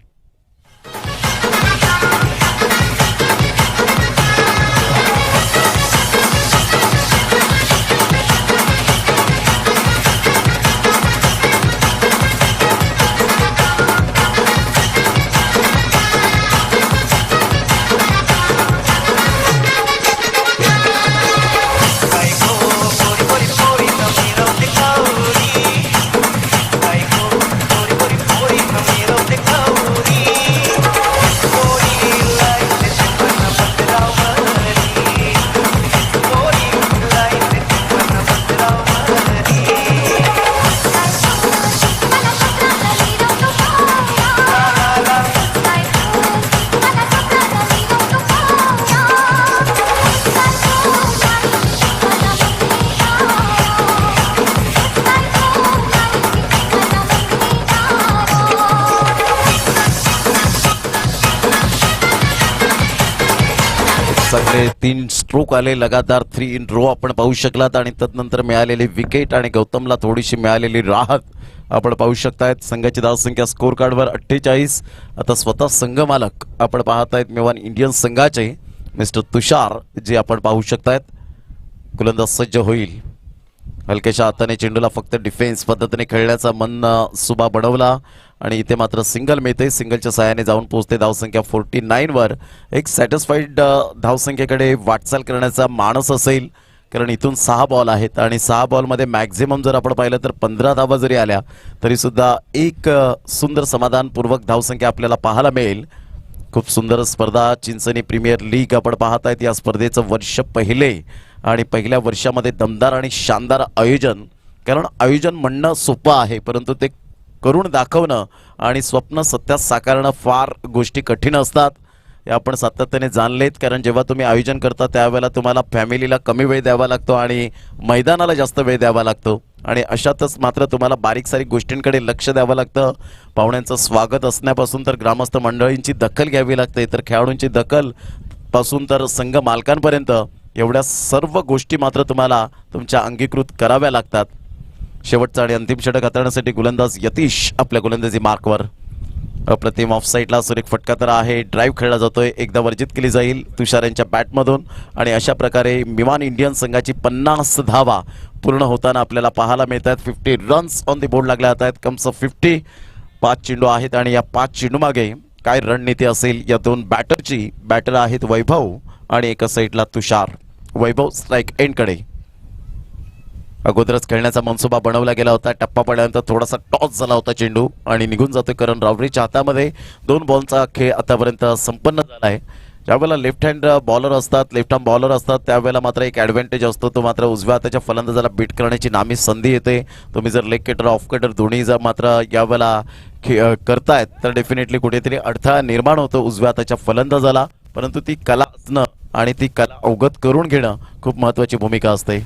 [SPEAKER 1] सगळे 3 स्ट्रोक आले लगातार. 3 इन रो आपण पाहू शकलात. आणि तदनंतर मिळालेली विकेट आणि गौतमला थोडीशी मिळालेली राहत आपण पाहू शकतायत. संघाची धावसंख्या स्कोर कार्डवर 48. आता स्वतः संघ मालक आपण पाहतायत मिवान इंडियन संघाचे मिस्टर तुषार, जे आपण पाहू शकतायत. गोलंदाज सज्ज होईल. हलक्याच्या हाताने चेंडूला फक्त डिफेन्स पद्धतीने खेळण्याचा मन सुबा बनवला आणि इथे मात्र सिंगल मिळते. सिंगलच्या सहाय्याने जाऊन पोहोचते धावसंख्या 49 वर. एक सॅटिस्फाईड धावसंख्येकडे वाटचाल करण्याचा मानस असेल, कारण इथून 6 बॉल आहेत आणि 6 बॉलमध्ये मॅक्झिमम जर आपण पाहिलं तर 15 धावा जरी आल्या तरी सुद्धा एक सुंदर समाधानपूर्वक धावसंख्या आपल्याला पाहायला मिळेल. खूप सुंदर स्पर्धा चिंचणी प्रीमियर लीग आपण पाहत आहेत. या स्पर्धेचं वर्ष पहिले आणि पहिल्या वर्षामध्ये दमदार आणि शानदार आयोजन. कारण आयोजन म्हणणं सोपं आहे, परंतु ते करून दाखवणं आणि स्वप्न सत्यात साकारणं फार गोष्टी कठीण असतात. हे आपण सातत्याने जाणलेत. कारण जेव्हा तुम्ही आयोजन करता त्यावेळेला तुम्हाला फॅमिलीला कमी वेळ द्यावा लागतो आणि मैदानाला जास्त वेळ द्यावा लागतो. आणि अशातच मात्र तुम्हाला बारीक सारीक गोष्टींकडे लक्ष द्यावं लागतं. पाहुण्यांचं स्वागत असण्यापासून तर ग्रामस्थ मंडळींची दखल घ्यावी लागते, तर खेळाडूंची दखल पासून तर संघ मालकांपर्यंत एवढ्या सर्व गोष्टी मात्र तुम्हाला तुमच्या अंगीकृत कराव्या लागतात. शेवटचा आणि अंतिम षटक हाताळण्यासाठी गोलंदाज यतीश आपल्या गोलंदाजी मार्कवर. अप्रतिम ऑफ साईडला सुरेख फटका तर आहे. ड्राईव्ह खेळला जातोय, एकदा वर्जित केली जाईल तुषार यांच्या बॅटमधून. आणि अशा प्रकारे मिवान इंडियन संघाची 50 धावा पूर्ण होताना आपल्याला पाहायला मिळतात. 50 रन्स ऑन द बोर्ड लागल्या जात आहेत. कम्स 50. 5 चेंडू आहेत आणि या 5 चेंडू मागे काय रणनीती असेल या दोन बॅटरची. बॅटर आहेत वैभव आणि एका साईडला तुषार. वैभव स्ट्राईक एंडकडे. अगोदरच खेळण्याचा मनसुबा बनवला गेला होता. टप्पा पडल्यानंतर थोडासा टॉस झाला होता चेंडू आणि निघून जातोय करण रावरेच्या हातामध्ये. 2 बॉलचा खेळ आतापर्यंत संपन्न झाला आहे. ज्यावेळेला लेफ्ट हँड बॉलर असतात, लेफ्ट आर्म बॉलर असतात, त्यावेळेला मात्र एक ॲडव्हान्टेज असतो. तो मात्र उजव्या हाताच्या फलंदाजाला बीट करण्याची नामी संधी येते. तुम्ही जर लेग कटर ऑफ कटर दोन्ही जर मात्र यावेळेला करतायत तर डेफिनेटली कुठेतरी अडथळा निर्माण होतो उजव्या हाताच्या फलंदाजाला. परंतु ती कला असणं आणि ती कला अवगत करून घेणं खूप महत्त्वाची भूमिका असते.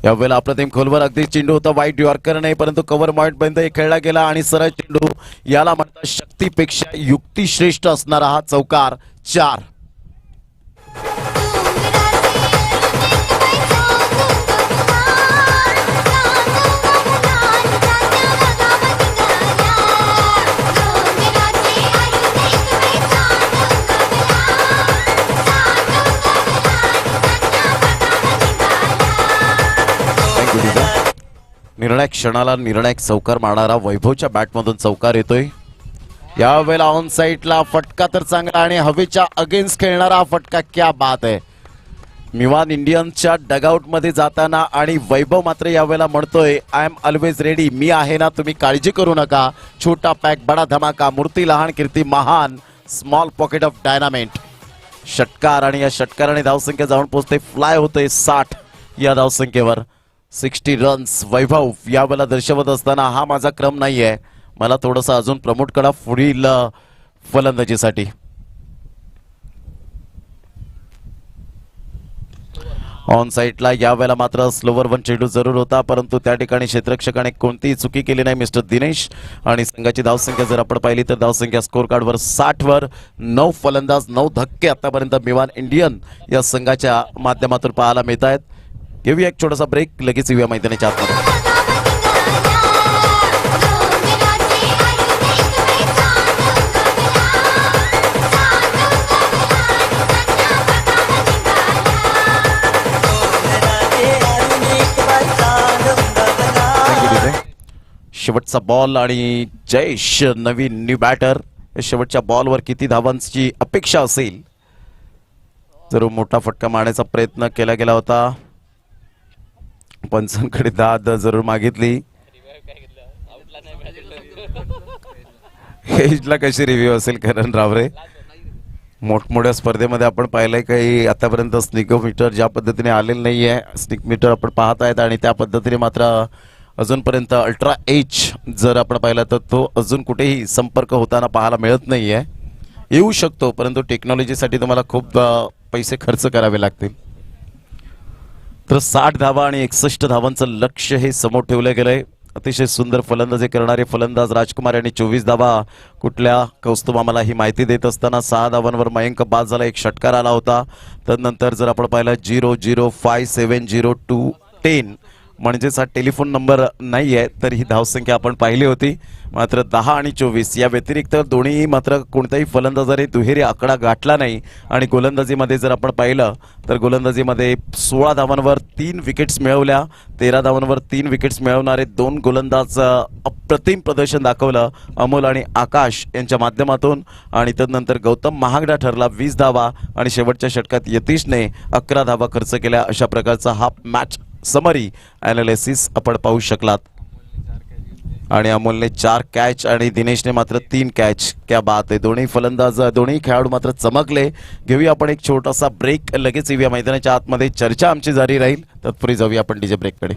[SPEAKER 1] यावेळेला अप्रतिम खोलवर अगदी चेंडू होता. वाईट यॉर्कर नाही, परंतु कव्हर पॉइंट पर्यंत खेळला गेला आणि सरळ चेंडू. याला म्हणतात शक्तीपेक्षा युक्ती श्रेष्ठ असणारा हा चौकार. 4. निर्णायक क्षणाला निर्णायक चौकार मारणारा वैभवच्या बॅटमधून चौकार येतोय. यावेळेला ऑन साईडला फटका तर चांगला आणि हवेच्या अगेन्स्ट खेळणारा हा फटका. क्या बात आहे. मिवान इंडियन्सच्या डगआउट मध्ये जाताना आणि वैभव मात्र यावेळेला म्हणतोय आय एम ऑलवेज रेडी. मी आहे ना, तुम्ही काळजी करू नका. छोटा पॅक बडा धमाका. मूर्ती लहान कीर्ती महान. Small pocket of dynamite. षटकार आणि या षटकाराने धावसंख्या जाऊन पोहोचते. फ्लाय होतोय 60 या धावसंख्येवर. 60 रन्स वैभव यावेळेला दर्शवत असताना हा माझा क्रम नाहीये, मला थोडंसं अजून प्रमोट करा पुढील फलंदाजीसाठी. ऑन साईडला यावेळेला मात्र स्लोवर 1 चेंडू जरूर होता, परंतु त्या ठिकाणी क्षेत्ररक्षकाने कोणतीही चुकी केली नाही मिस्टर दिनेश. आणि संघाची धावसंख्या जर आपण पाहिली तर धावसंख्या स्कोर कार्डवर 60 वर. 9 फलंदाज 9 धक्के आतापर्यंत मिवान इंडियन या संघाच्या माध्यमातून पाहायला मिळत आहेत. घेऊया एक छोटासा ब्रेक, लगेच येऊया मैदानाच्या आतमध्ये. शेवटचा बॉल आणि जयेश नवीन न्यू बॅटर. शेवटच्या बॉलवर किती धावांची अपेक्षा असेल. जरूर मोठा फटका मारण्याचा प्रयत्न केला गेला होता, पंचांकडे दाद जरूर मागितली. हेजला कशी रिव्ह्यू असेल करण रावरे. मोठमोठ्या स्पर्धेमध्ये आपण पाहिलंय काही आतापर्यंत स्निकोमीटर ज्या पद्धतीने आलेलं नाहीये. स्निक मीटर आपण पाहत आहेत आणि त्या पद्धतीने मात्र अजूनपर्यंत अल्ट्रा एच जर आपण पाहिलं तर तो अजून कुठेही संपर्क होताना पाहायला मिळत नाहीये. येऊ शकतो, परंतु टेक्नॉलॉजीसाठी तुम्हाला खूप पैसे खर्च करावे लागतील. तर 60 धावा आणि 61 धावांचं लक्ष्य हे समोर ठेवलं गेलंय. अतिशय सुंदर फलंदाजी करणारे फलंदाज राजकुमार यांनी 24 धावा कुठल्या कौस्तुभ आम्हाला ही माहिती देत असताना 6 धावांवर मयंक बाद झाला. एक षटकार आला होता. तदनंतर जर आपण पाहिलं 00570210 म्हणजेच हा टेलिफोन नंबर नाही आहे, तर ही धावसंख्या आपण पाहिली होती. मात्र 10 आणि 24 या व्यतिरिक्त दोन्ही मात्र कोणत्याही फलंदाजाने दुहेरी आकडा गाठला नाही. आणि गोलंदाजीमध्ये जर आपण पाहिलं तर गोलंदाजीमध्ये 16 धावांवर 3 विकेट्स मिळवल्या. 13 धावांवर 3 विकेट्स मिळवणारे 2 गोलंदाज अप्रतिम प्रदर्शन दाखवलं अमोल आणि आकाश यांच्या माध्यमातून. आणि तदनंतर गौतम महागडा ठरला 20 धावा आणि शेवटच्या षटकात यतीशने 11 धावा खर्च केल्या. अशा प्रकारचा हा मॅच समरी ॲनालिसिस आपण पाहू शकलात. आणि अमोलने 4 कॅच आणि दिनेशने मात्र 3 कॅच. क्या बात आहे. दोन्ही फलंदाज दोन्ही खेळाडू मात्र चमकले. घेऊया आपण एक छोटासा ब्रेक, लगेच येऊया मैदानाच्या आतमध्ये. चर्चा आमची जारी राहील, तत्पूर्वी जाऊया आपण डीजे ब्रेककडे.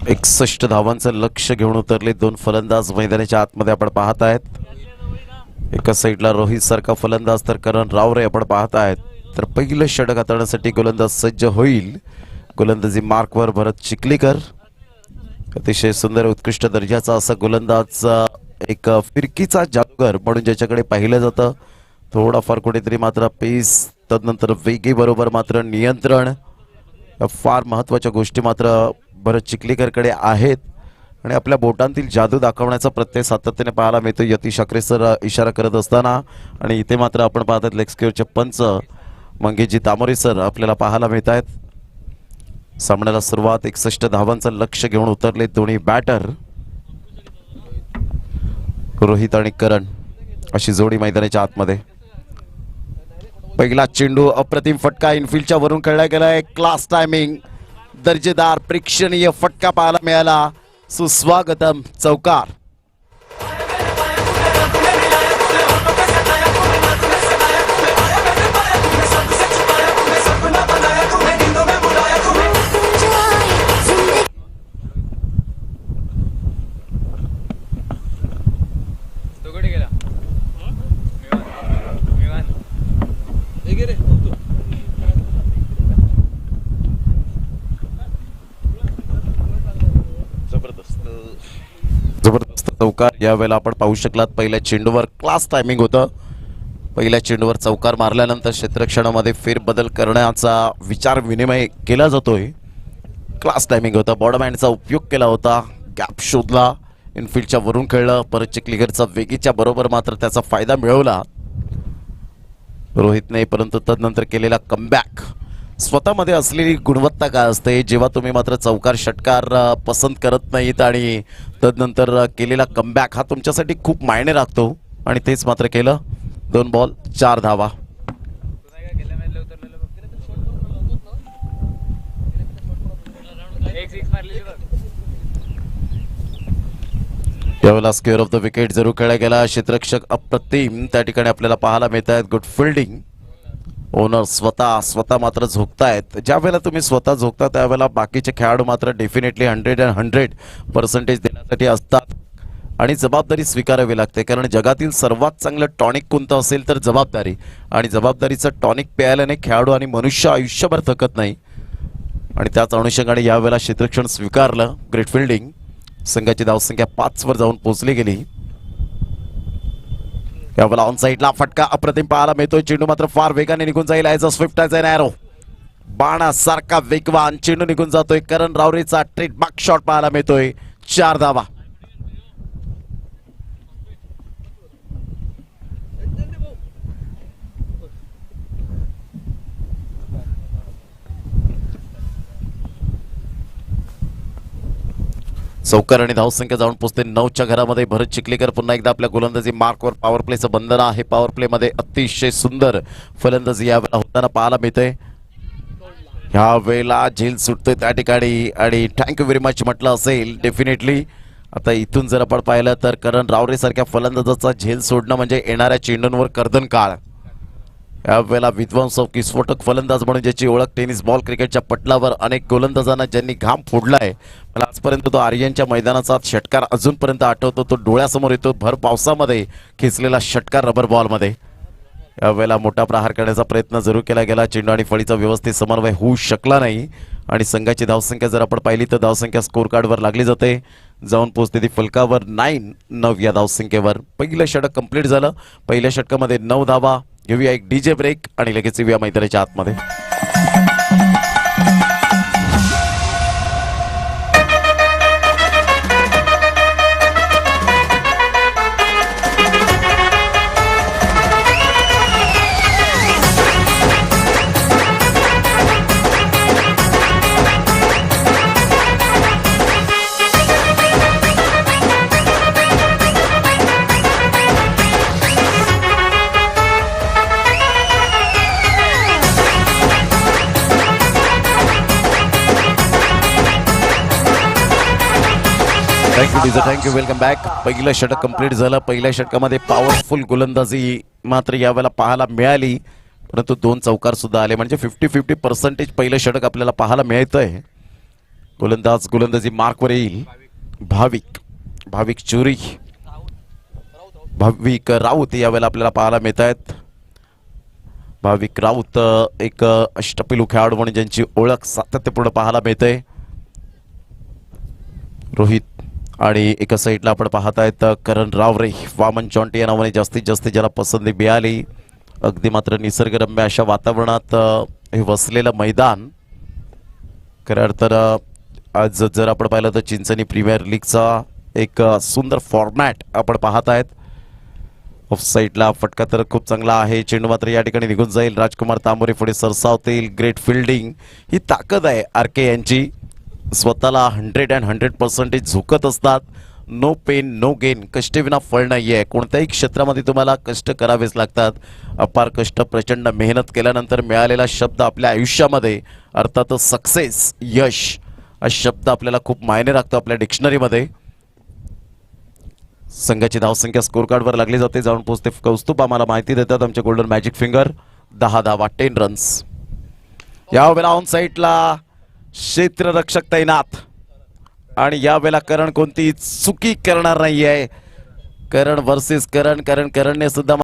[SPEAKER 1] 61 धावांचं लक्ष घेऊन उतरले दोन फलंदाज मैदानाच्या आतमध्ये आपण पाहत आहेत. एका साईडला रोहित सारखा फलंदाज तर करण रावरे आपण पाहत आहेत. तर पहिलं षटक हाताळण्यासाठी गोलंदाज सज्ज होईल. गोलंदाजी मार्कवर भरत चिखलीकर. अतिशय सुंदर उत्कृष्ट दर्जाचा असा गोलंदाज, एक फिरकीचा जादूगर म्हणून ज्याच्याकडे पाहिलं जातं. थोडाफार कुठेतरी मात्र पेस, तदनंतर वेगी बरोबर मात्र नियंत्रण, या फार महत्त्वाच्या गोष्टी मात्र भरत चिखलीकरकडे आहेत. आणि आपल्या बोटांतील जादू दाखवण्याचा प्रत्यय सातत्याने पाहायला मिळतो. यतीश ठाकरे सर इशारा करत असताना, आणि इथे मात्र आपण पाहतात लेग स्क्वेअरचे पंच मंगेशजी तामोरे सर आपल्याला पाहायला मिळत आहेत. सामन्याला सुरुवात 61 धावांचं लक्ष घेऊन उतरले दोन्ही बॅटर रोहित आणि करण अशी जोडी मैदानाच्या आतमध्ये. पहिला चेंडू अप्रतिम फटका इनफिल्डच्या वरून खेळला गेलाय. क्लास टायमिंग, दर्जेदार प्रेक्षणीय फटका पाहायला मिळाला. सुस्वागतम चौकार. जबरदस्त चौकार यावेळेला आपण पाहू शकलात. पहिल्या चेंडूवर क्लास टायमिंग होतं. पहिल्या चेंडूवर चौकार मारल्यानंतर क्षेत्ररक्षणामध्ये फेरबदल करण्याचा विचार विनिमय केला जातोय. क्लास टायमिंग होता. बॉडमॅनचा उपयोग केला होता. गॅप शोधला, इनफिल्डच्या वरून खेळलं. परत चिखलीकरचा वेगीच्या बरोबर मात्र त्याचा फायदा मिळवला रोहितने. परंतु तदनंतर केलेला कमबॅक, स्वतःमध्ये असलेली गुणवत्ता काय असते जेव्हा तुम्ही मात्र चौकार षटकार पसंत करत नाहीत आणि तदनंतर केलेला कमबॅक हा तुमच्यासाठी खूप मायने राखतो. आणि तेच मात्र केलं. 2 बॉल 4 धावा. यावेळेला स्क्वेअर ऑफ द विकेट जरूर खेळला गेला. क्षेत्ररक्षक अप्रतिम त्या ठिकाणी आपल्याला पाहायला मिळत आहेत. Good fielding. ओनर स्वतः मात्र झोकतायत. ज्या वेळेला तुम्ही स्वतः झोकता त्यावेळेला बाकीचे खेळाडू मात्र डेफिनेटली 100% देण्यासाठी असतात आणि जबाबदारी स्वीकारावी लागते. कारण जगातील सर्वात चांगलं टॉनिक कोणतं असेल तर जबाबदारी. आणि जबाबदारीचं टॉनिक प्यायल्याने खेळाडू आणि मनुष्य आयुष्यभर थकत नाही. आणि त्याच अनुषंगाने यावेळेला क्षेत्ररक्षण स्वीकारलं. Great fielding. संघाची धावसंख्या 5 वर जाऊन पोहोचली गेली. यावेळेला ऑन साईडला फटका अप्रतिम पाहायला मिळतोय. चेंडू मात्र फार वेगाने निघून जाईल. As a swift as an arrow, बाणासारखा वेगवान चेंडू निघून जातोय. करण रावरेचा ट्रेडमार्क शॉट पाहायला मिळतोय. 4 धावा. चौकार आणि धावसंख्या जाऊन पोचते 9च्या घरामध्ये. भरत चिखलीकर पुन्हा एकदा आपल्या गोलंदाजी मार्कवर. पॉवर प्लेचं बंधन आहे. पॉवर प्ले मध्ये अतिशय सुंदर फलंदाजी यावेळेला होताना पाहायला मिळते. ह्या वेळेला झेल सुटतोय त्या ठिकाणी आणि थँक्यू व्हेरी मच म्हटलं असेल डेफिनेटली. आता इथून जर आपण पाहिलं तर करण रावरे सारख्या फलंदाजाचा झेल सोडणं म्हणजे येणाऱ्या चेंडूंवर कर्दन काळ. यावेळेला विध्वंसक विस्फोटक फलंदाज म्हणून ज्याची ओळख टेनिस बॉल क्रिकेटच्या पटलावर अनेक गोलंदाजांना ज्यांनी घाम फोडलाय, मला आजपर्यंत तो आर्यनच्या मैदानाचा षटकार अजूनपर्यंत आठवतो. तो डोळ्यासमोर येतो भर पावसामध्ये खेचलेला षटकार रबर बॉलमध्ये. यावेळेला मोठा प्रहार करण्याचा प्रयत्न जरूर केला गेला. चेंडू आणि फळीचा व्यवस्थित समन्वय होऊ शकला नाही आणि संघाची धावसंख्या जर आपण पाहिली तर धावसंख्या स्कोर कार्डवर लागली जाते, जाऊन पोहोचते ती फलकावर 9 या धावसंख्येवर. पहिलं षटक कंप्लीट झालं. पहिल्या षटकामध्ये 9 धावा. घेऊया एक डीजे ब्रेक आणि लगेच येऊया मैदानाच्या आतमध्ये. थँक्यू. Welcome back. पहिलं षटक कंप्लीट झालं. पहिल्या षटकामध्ये पॉवरफुल गोलंदाजी मात्र यावेळेला पाहायला मिळाली, परंतु 2 चौकार सुद्धा आले, म्हणजे 50-50% पहिलं षटक आपल्याला पाहायला मिळतंय. गोलंदाजी मार्कवर येईल. भाविक चुरी, भाविक राऊत यावेळेला आपल्याला पाहायला मिळत आहेत. भाविक राऊत एक अष्टपैलू खेळाडू म्हणून ज्यांची ओळख सातत्यपूर्ण पाहायला मिळते. रोहित आणि एका साईडला आपण पाहत आहेत करण रावरे, वामन चॉन्टी या नावाने जास्तीत जास्त ज्याला पसंती मिळाली. अगदी मात्र निसर्गरम्य अशा वातावरणात हे वसलेलं मैदान. खरं तर आज जर आपण पाहिलं तर चिंचणी प्रीमियर लीगचा एक सुंदर फॉर्मॅट आपण पाहत आहेत. ऑफ साईडला फटका तर खूप चांगला आहे. चेंडू मात्र या ठिकाणी निघून जाईल. राजकुमार तांबोरे पुढे सरसावतील. ग्रेट फिल्डिंग ही ताकद आहे आरके यांची. स्वतःला 100% झुकत असतात. No pain no gain. कष्टविना फळ नाही आहे. कोणत्याही क्षेत्रामध्ये तुम्हाला कष्ट करावेच लागतात. अपार कष्ट, प्रचंड मेहनत केल्यानंतर मिळालेला शब्द आपल्या आयुष्यामध्ये, अर्थातच सक्सेस, यश हा शब्द आपल्याला खूप मायने राखतो आपल्या डिक्शनरीमध्ये. संघाची धावसंख्या स्कोर कार्डवर लागली जाते. जाऊन पोहोचते कौस्तुभ आम्हाला माहिती देतात आमचे गोल्डन मॅजिक फिंगर. 10 धावा, 10 रन्स. यावेळेला ऑन साईडला क्षेत्ररक्षक तैनात आणि यावेळेला करण कोणती चुकी करणार नाही आहे. करण वर्सेस करणने सुद्धा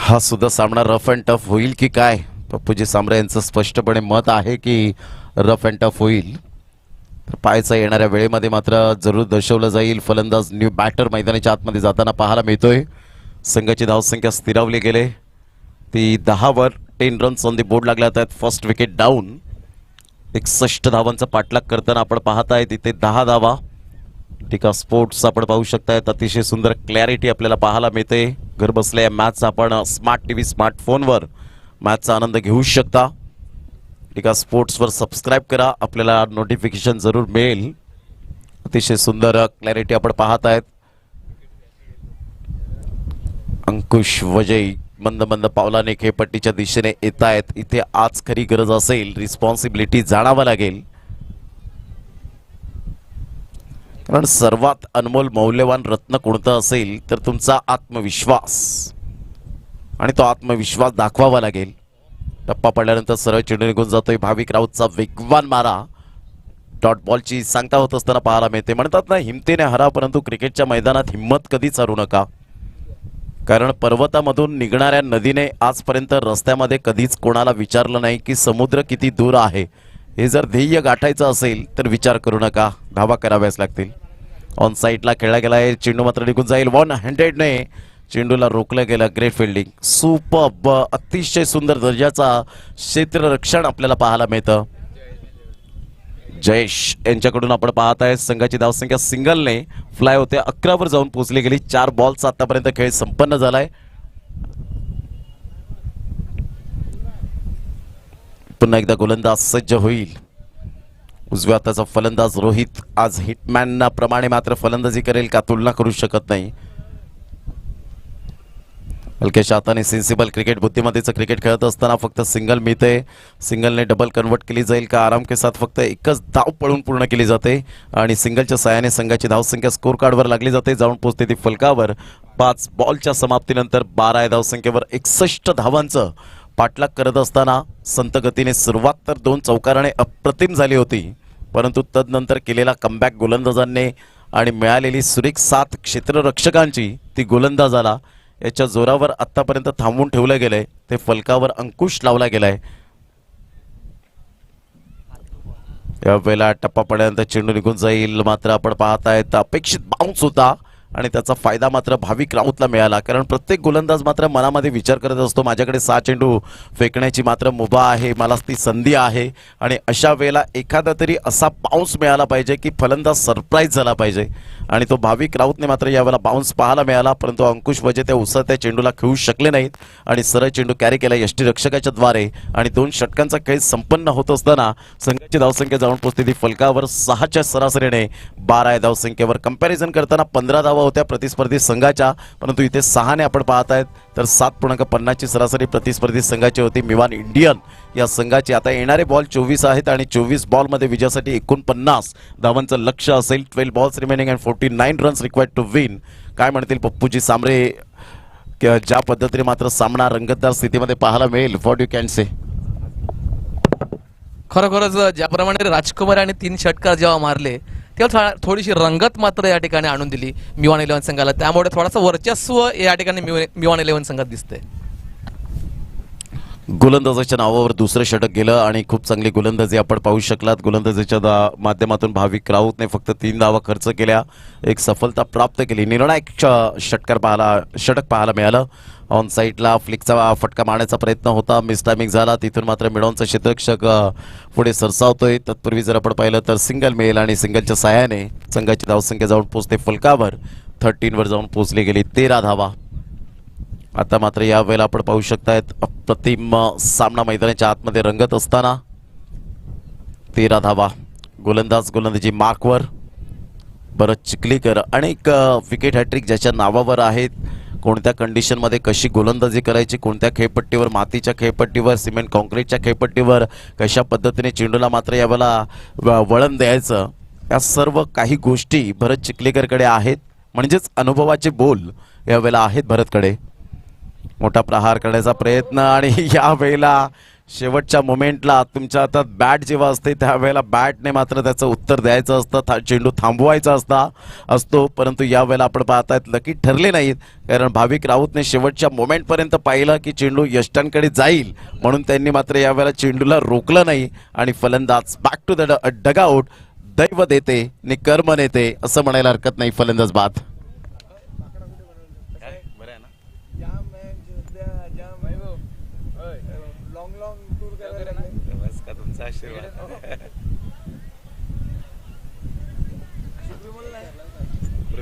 [SPEAKER 1] हा सुद्धा सामना रफ अँड टफ होईल की काय? पप्पूजी सांबरे यांचं स्पष्टपणे मत आहे की रफ अँड टफ होईल. पाहायचा येणाऱ्या वेळेमध्ये मात्र जरूर दर्शवलं जाईल. फलंदाज न्यू बॅटर मैदानाच्या आतमध्ये जाताना पाहायला मिळतोय. संघाची धावसंख्या स्थिरावली गेले ती 10 10 रन्स ऑन दी बोर्ड लागल्यात आहेत. First wicket down. 61 धावांचा पाठलाग करताना आपण पाहत आहे तिथे 10 धावा. टिका स्पोर्ट्स आपण पाहू शकतायत. अतिशय सुंदर क्लॅरिटी आपल्याला पाहायला मिळते. घर बसल्या मॅच आपण स्मार्ट टीव्ही स्मार्टफोनवर मॅचचा आनंद घेऊ शकता. टिका स्पोर्ट्सवर सबस्क्राईब करा, आपल्याला नोटिफिकेशन जरूर मिळेल. अतिशय सुंदर क्लॅरिटी आपण पाहत आहेत. अंकुश वजय मंद मंद पावलाने खेळपट्टीच्या दिशेने येत आहेत. इथे आज खरी गरज असेल रिस्पॉन्सिबिलिटी जाणावं लागेल, कारण सर्वात अनमोल मौल्यवान रत्न कोणतं असेल तर तुमचा आत्मविश्वास, आणि तो आत्मविश्वास दाखवावा लागेल. टप्पा पडल्यानंतर सरळ चेंडू निघून जातोय. भाविक राऊतचा वेगवान मारा डॉट बॉलची सांगता होत असताना पाहायला मिळते. म्हणतात ना, हिमतीने हरा, परंतु क्रिकेटच्या मैदानात हिम्मत कधीच हारू नका, कारण पर्वतामधून निघणाऱ्या नदीने आजपर्यंत रस्त्यामध्ये कधीच कोणाला विचारलं नाही की समुद्र किती दूर आहे. हे जर ध्येय गाठायचं असेल तर विचार करू नका, धावा कराव्याच लागतील. ऑन साईडला खेळला गेलाय, चेंडू मात्र निघून जाईल. 1 हँडेडने चेंडूला रोखलं गेलं. ग्रेट फिल्डिंग, सुपर्ब, अतिशय सुंदर दर्जाचा क्षेत्ररक्षण आपल्याला पाहायला मिळतं. जयेश यांच्याकडून आपण पाहत आहे. संघाची धावसंख्या सिंगलने फ्लाय होते 11 वर जाऊन पोहोचली गेली. 4 बॉलचा आतापर्यंत खेळ संपन्न झालाय. पुन्हा एकदा गोलंदाज सज्ज होईल. उजव्या हाताचा फलंदाज रोहित आज हिटमॅन प्रमाणे मात्र फलंदाजी करेल का तुलना करू शकत नाही. हलक्याच्या हाताने सेन्सिबल क्रिकेट, बुद्धिमत्तेचं क्रिकेट खेळत असताना फक्त सिंगल मिळते. सिंगलने डबल कन्वर्ट केली जाईल का आराम के साथ फक्त एकच धाव पळून पूर्ण केली जाते आणि सिंगलच्या साहाय्याने संघाची धावसंख्या स्कोर कार्डवर लागली जाते. जाऊन पोहोचते ती फलकावर. 5 बॉलच्या समाप्तीनंतर 12 धावसंख्येवर 61 धावांचं पाठलाग करत असताना संत गतीने सुरुवात तर 2 चौकाराने अप्रतिम झाली होती, परंतु तदनंतर केलेला कमबॅक गोलंदाजांनी आणि मिळालेली सुरेख साथ क्षेत्ररक्षकांची ती गोलंदाजाला याच्या जोरावर आतापर्यंत थांबवून ठेवलं गेलंय. ते फलकावर अंकुश लावला गेलाय. यावेळेला टप्पा पडल्यानंतर चेंडू निघून जाईल. मात्र आपण पाहत आहेत अपेक्षित बाउन्स होता आणि त्याचा फायदा मात्र भाविक राऊतला मिळाला. कारण प्रत्येक गोलंदाज मात्र मनामध्ये विचार करत असतो, माझ्याकडे 6 चेंडू फेकण्याची मात्र मुभा आहे, मला ती संधी आहे आणि अशा वेळेला एखादा तरी असा बाउन्स मिळाला पाहिजे की फलंदाज सरप्राईज झाला पाहिजे आणि तो भाविक राऊतने मात्र यावेळेला बाउन्स पाहायला मिळाला. परंतु अंकुश वजे त्या उसळत्या चेंडूला खेळू शकले नाहीत आणि सरळ चेंडू कॅरी केला यष्टीरक्षकाच्या द्वारे आणि 2 षटकांचा खेळ संपन्न होत असताना संघाची धावसंख्या जाऊन पोहोचते ती फलकावर 6च्या सरासरीने 12 धावसंख्येवर. कंपॅरिझन करताना 15 धावा होत्या प्रतिस्पर्धी संघाच्या, परंतु इथे 6ने आपण पाहत आहेत तर 7.50 ची सरासरी प्रतिस्पर्धी संघाची होती. मिवान इंडियन या संघाची आता येणारे बॉल 24 आहेत आणि 24 बॉलमध्ये विजयासाठी 49 धावांचं लक्ष्य असेल. 12 balls remaining and 49 runs required to win. काय म्हणतील पप्पूजी सामरे, ज्या पद्धतीने मात्र सामना रंगतदार स्थितीमध्ये पाहायला मिळेल, व्हॉट यू कॅन से?
[SPEAKER 5] खरोखरच ज्याप्रमाणे राजकुमार आणि 3 षटकार जेव्हा मारले तेव्हा थोडीशी रंगत मात्र या ठिकाणी आणून दिली मिवान 11 संघाला. त्यामुळे थोडासा वर्चस्व या ठिकाणी मिवान 11 संघात दिसतंय.
[SPEAKER 1] गोलंदाजाच्या नावावर दुसरं षटक गेलं आणि खूप चांगली गोलंदाजी आपण पाहू शकलात. गोलंदाजीच्या माध्यमातून भाविक राऊतने फक्त 3 धावा खर्च केल्या, एक सफलता प्राप्त केली. निर्णायक षटक पाहायला मिळालं. ऑन साईडला फ्लिकचा फटका मारण्याचा प्रयत्न होता, मिस टायमिंग झाला. तिथून मात्र मिडॉनचा क्षेत्ररक्षक पुढे सरसावतोय. तत्पूर्वी जर आपण पाहिलं तर सिंगल मिळेल आणि सिंगलच्या साहाय्याने संघाची धावसंख्या जाऊन पोहोचते फलकावर. 13 वर जाऊन पोहोचली गेली 13 धावा. आता मात्र या वेळेला आपण पाहू शकतायत अप्रतिम सामना मैदानाच्या आतमध्ये रंगत असताना 13 धावा. गोलंदाजी मार्कवर भरत चिखलीकर. अनेक विकेट हॅट्रिक ज्याच्या नावावर आहेत. कोणत्या कंडिशनमध्ये कशी गोलंदाजी करायची, कोणत्या खेळपट्टीवर, मातीच्या खेळपट्टीवर, सिमेंट कॉन्क्रीटच्या खेळपट्टीवर, कशा पद्धतीने चेंडूला मात्र यावेळेला वळण द्यायचं, या सर्व काही गोष्टी भरत चिखलीकरकडे आहेत. म्हणजेच अनुभवाचे बोल यावेळेला आहेत भरतकडे. मोठा प्रहार करण्याचा प्रयत्न आणि या वेळेला शेवटच्या मोमेंटला तुमच्या हातात बॅट जेव्हा असते त्यावेळेला बॅटने मात्र त्याचं उत्तर द्यायचं असतं, चेंडू थांबवायचा असतो. परंतु या वेळेला आपण पाहतायत लकी ठरले नाहीत, कारण भाविक राऊतने शेवटच्या मोमेंटपर्यंत पाहिलं की चेंडू यष्टांकडे जाईल, म्हणून त्यांनी मात्र यावेळेला चेंडूला रोखलं नाही आणि फलंदाज बॅक टू द डगआउट. दैव देते नि कर्म नेते असं म्हणायला हरकत नाही. फलंदाज बाद.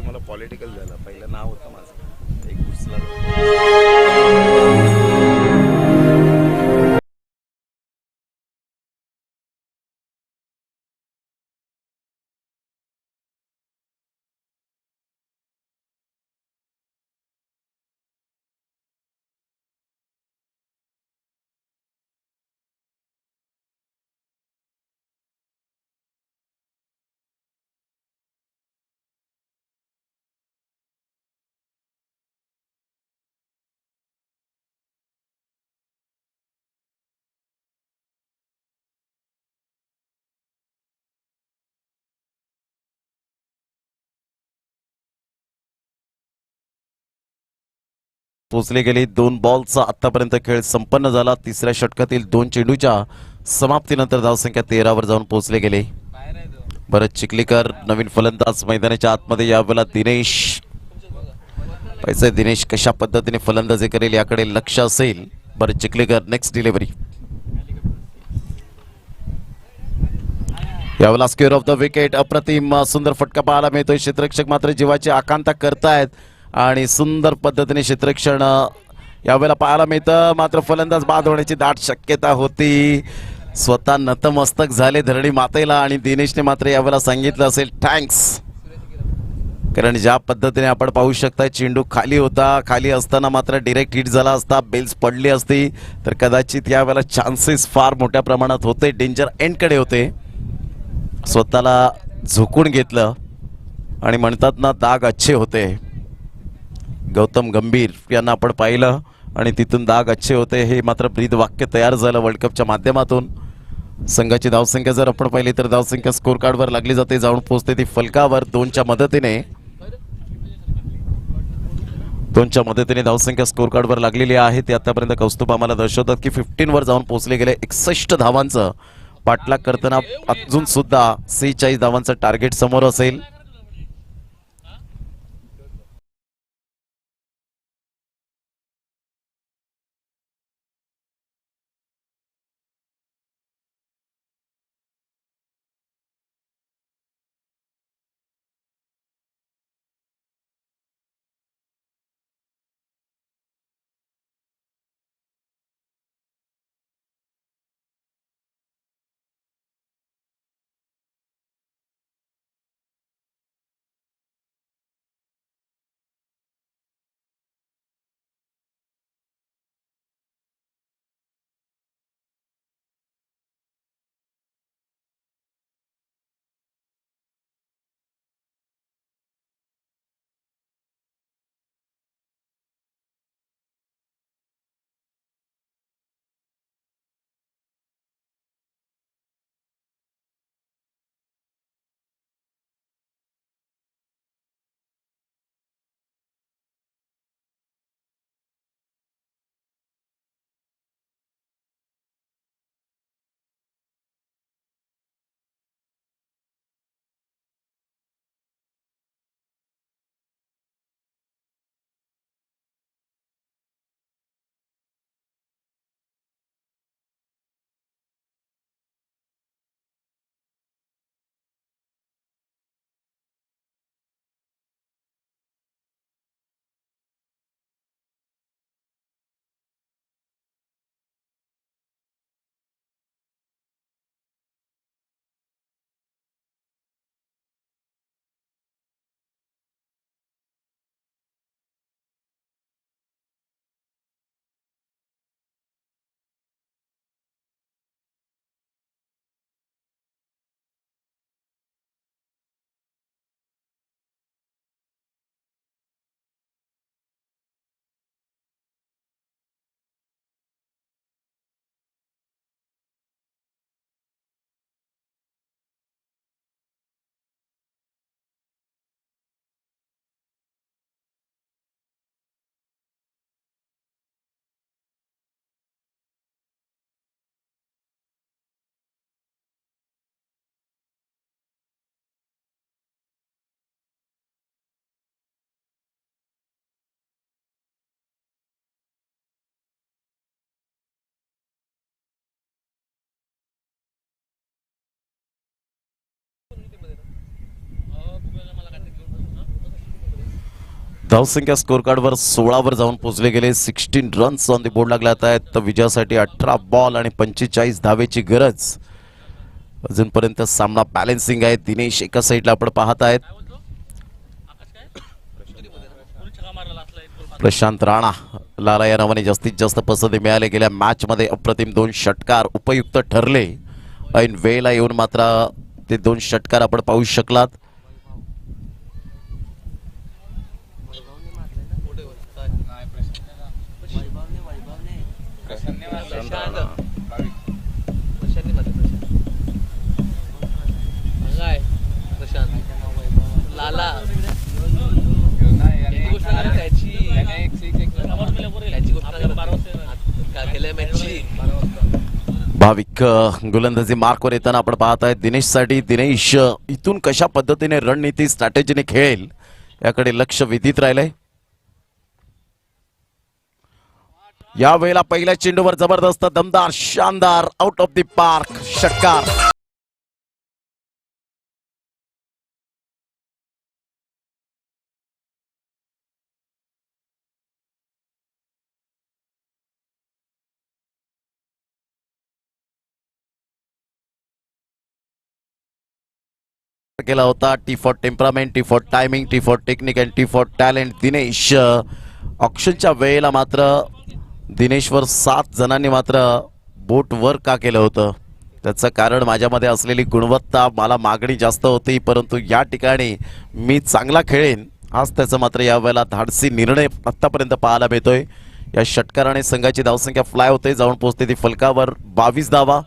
[SPEAKER 6] मला पॉलिटिकल झालं. पहिलं नाव होतं माझं एक घुसला.
[SPEAKER 1] पोचली गेली 2 बॉलचा आतापर्यंत खेळ संपन्न झाला. तिसऱ्या षटकातील 2 चेंडूच्या समाप्तीनंतर धावसंख्या 13 वर जाऊन पोहोचले गेले. भरत चिखलीकर नवीन फलंदाज मैदानाच्या आतमध्ये. यावेळेला दिनेश पैसे. दिनेश कशा पद्धतीने फलंदाजी करेल याकडे लक्ष असेल. भरत चिखलीकर नेक्स्ट डिलिव्हरी. यावेळेला स्क्वेअर ऑफ द विकेट. अप्रतिम सुंदर फटका पाहायला मिळतोय. क्षेत्ररक्षक मात्र जीवाची आकांक्षा करतायत आणि सुंदर पद्धतीने क्षेत्ररक्षण यावेळेला पाहायला मिळतं. मात्र फलंदाज बाद होण्याची दाट शक्यता होती. स्वतः नतमस्तक झाले धरणी मातेला आणि दिनेशने मात्र यावेळेला सांगितलं असेल थँक्स. कारण ज्या पद्धतीने आपण पाहू शकता चेंडू खाली होता. खाली असताना मात्र डिरेक्ट हिट झाला असता, बेल्स पडली असती तर कदाचित यावेळेला चान्सेस फार मोठ्या प्रमाणात होते. डेंजर एंडकडे होते. स्वतःला झोकून घेतलं आणि म्हणतात ना दाग अच्छे होते. गौतम गंभीर यांना आपण पाहिलं आणि तिथून दाग अच्छे होते हे मात्र ब्रीद वाक्य तयार झालं वर्ल्ड कपच्या माध्यमातून. संघाची धावसंख्या जर आपण पाहिली तर धावसंख्या स्कोर कार्डवर लागली जाते. जाऊन पोहोचते ती फलकावर 2च्या मदतीने धावसंख्या स्कोर कार्डवर लागलेली आहे. ते आतापर्यंत कौस्तुभ आम्हाला दर्शवतात की 15 वर जाऊन पोहोचले गेले. 61 धावांचं पाठलाग करताना अजून सुद्धा 46 धावांचं टार्गेट समोर असेल. धावसंख्या स्कोर कार्डवर 16 वर जाऊन पोहोचले गेले. 16 रन्स ऑन द बोर्ड लागले आहेत. तर विजयासाठी 18 बॉल आणि 45 धावेची गरज. अजूनपर्यंत सामना बॅलन्सिंग आहे. दिनेश एका साईडला आपण पाहत आहेत. प्रशांत राणा लाला या नावाने जास्तीत जास्त पसंती मिळाले. गेल्या मॅच मध्ये अप्रतिम 2 षटकार उपयुक्त ठरले. ऐन वेळेला येऊन मात्र ते 2 षटकार आपण पाहू शकलात. भाविक गोलंदाजी मार्कवर येताना आपण पाहत आहे दिनेशसाठी. दिनेश इथून कशा पद्धतीने रणनीती स्ट्रॅटेजीने खेळेल याकडे लक्ष वेधित राहिलंय. या वेळेला पहिल्या चेंडूवर जबरदस्त दमदार शानदार आउट ऑफ द पार्क षटकार. केला होता. T for temperament, T for timing, T for technique and T for talent. Dinesh ऑक्शनच्या वेळेला मात्र दिनेशवर 7 जणांनी मात्र बोट वर का केलं होतं त्याचं कारण माझ्यामध्ये असलेली गुणवत्ता, मला मागणी जास्त होती परंतु या ठिकाणी मी चांगला खेळेन आज त्याचं मात्र यावेळेला धाडसी निर्णय आत्तापर्यंत पाहायला मिळतोय. या षटकाराने संघाची धावसंख्या फ्लाय होते, जाऊन पोहोचते ती फलकावर 22 धावा.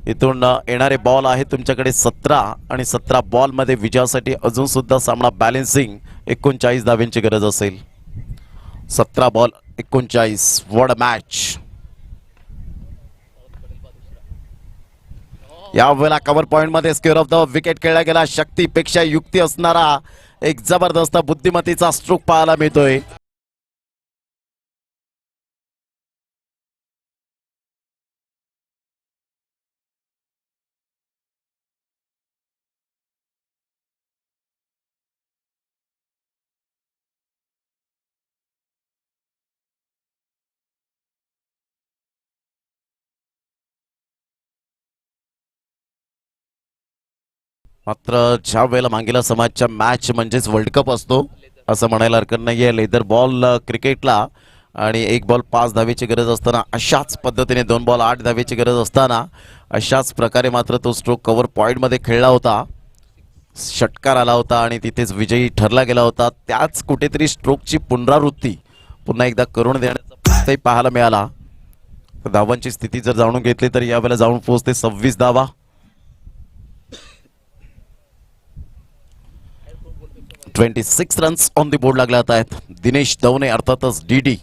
[SPEAKER 1] इथून येणारे बॉल आहे तुमच्याकडे 17 आणि 17 बॉलमध्ये विजयासाठी अजून सुद्धा सामना बॅलेन्सिंग 39 धाव्यांची गरज असेल. 17 बॉल 39. What a match. यावेळेला कव्हर पॉइंट मध्ये स्क्वेअर ऑफ द विकेट खेळला गेला. शक्तीपेक्षा युक्ती असणारा एक जबरदस्त बुद्धिमत्तेचा स्ट्रोक पाहायला मिळतोय. मात्र ज्या वेळेला मागील समाजच्या मॅच म्हणजेच वर्ल्ड कप असतो असं म्हणायला हरकत नाहीये. लेदर बॉल क्रिकेटला आणि 1 बॉल 5 धावेची गरज असताना अशाच पद्धतीने 2 बॉल 8 धावेची गरज असताना अशाच प्रकारे मात्र तो स्ट्रोक कव्हर पॉइंटमध्ये खेळला होता. षटकार आला होता आणि तिथेच विजयी ठरला गेला होता. त्याच कुठेतरी स्ट्रोकची पुनरावृत्ती पुन्हा एकदा करून देण्याचा पाहायला मिळाला. धावांची स्थिती जर जाणून घेतली तर यावेळेला जाऊन पोहोचते 26 धावा. $26 रन्स ऑन दी बोर्ड लागले आहेत. दिनेश दवणे अर्थातच डीडी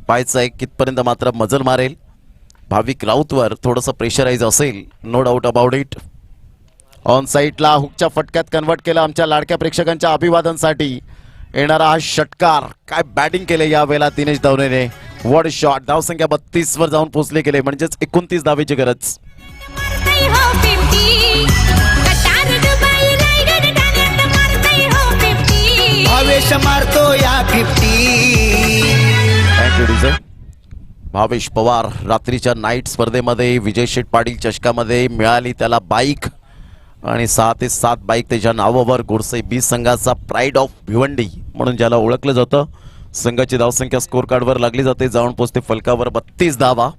[SPEAKER 1] पाहायचं आहे कितपर्यंत मात्र मजल मारेल. भाविक राऊतवर थोडंसं प्रेशराईज असेल, no doubt about it. On साईडला हुकच्या फटक्यात कन्वर्ट केला आमच्या लाडक्या प्रेक्षकांच्या अभिवादनसाठी. येणारा हा षटकार, काय बॅटिंग केले यावेळेला दिनेश दवणेने. What shot. धावसंख्या 32 वर जाऊन पोहोचले गेले म्हणजेच 29 धावेची गरज.
[SPEAKER 8] भावेश मारतो या 50.
[SPEAKER 1] Thank you DJ. भावेश पवार रात्रीच्या नाईट स्पर्धेमध्ये विजय शेठ पाटील चषकामध्ये मिळाली त्याला बाईक आणि 6 ते 7 बाईक त्याच्या नावावर. गोरसाई बी संघाचा प्राईड ऑफ भिवंडी म्हणून ज्याला ओळखलं जातं. संघाची धावसंख्या स्कोर कार्डवर लागली जाते, जाऊन पोचते फलकावर 32 धावा.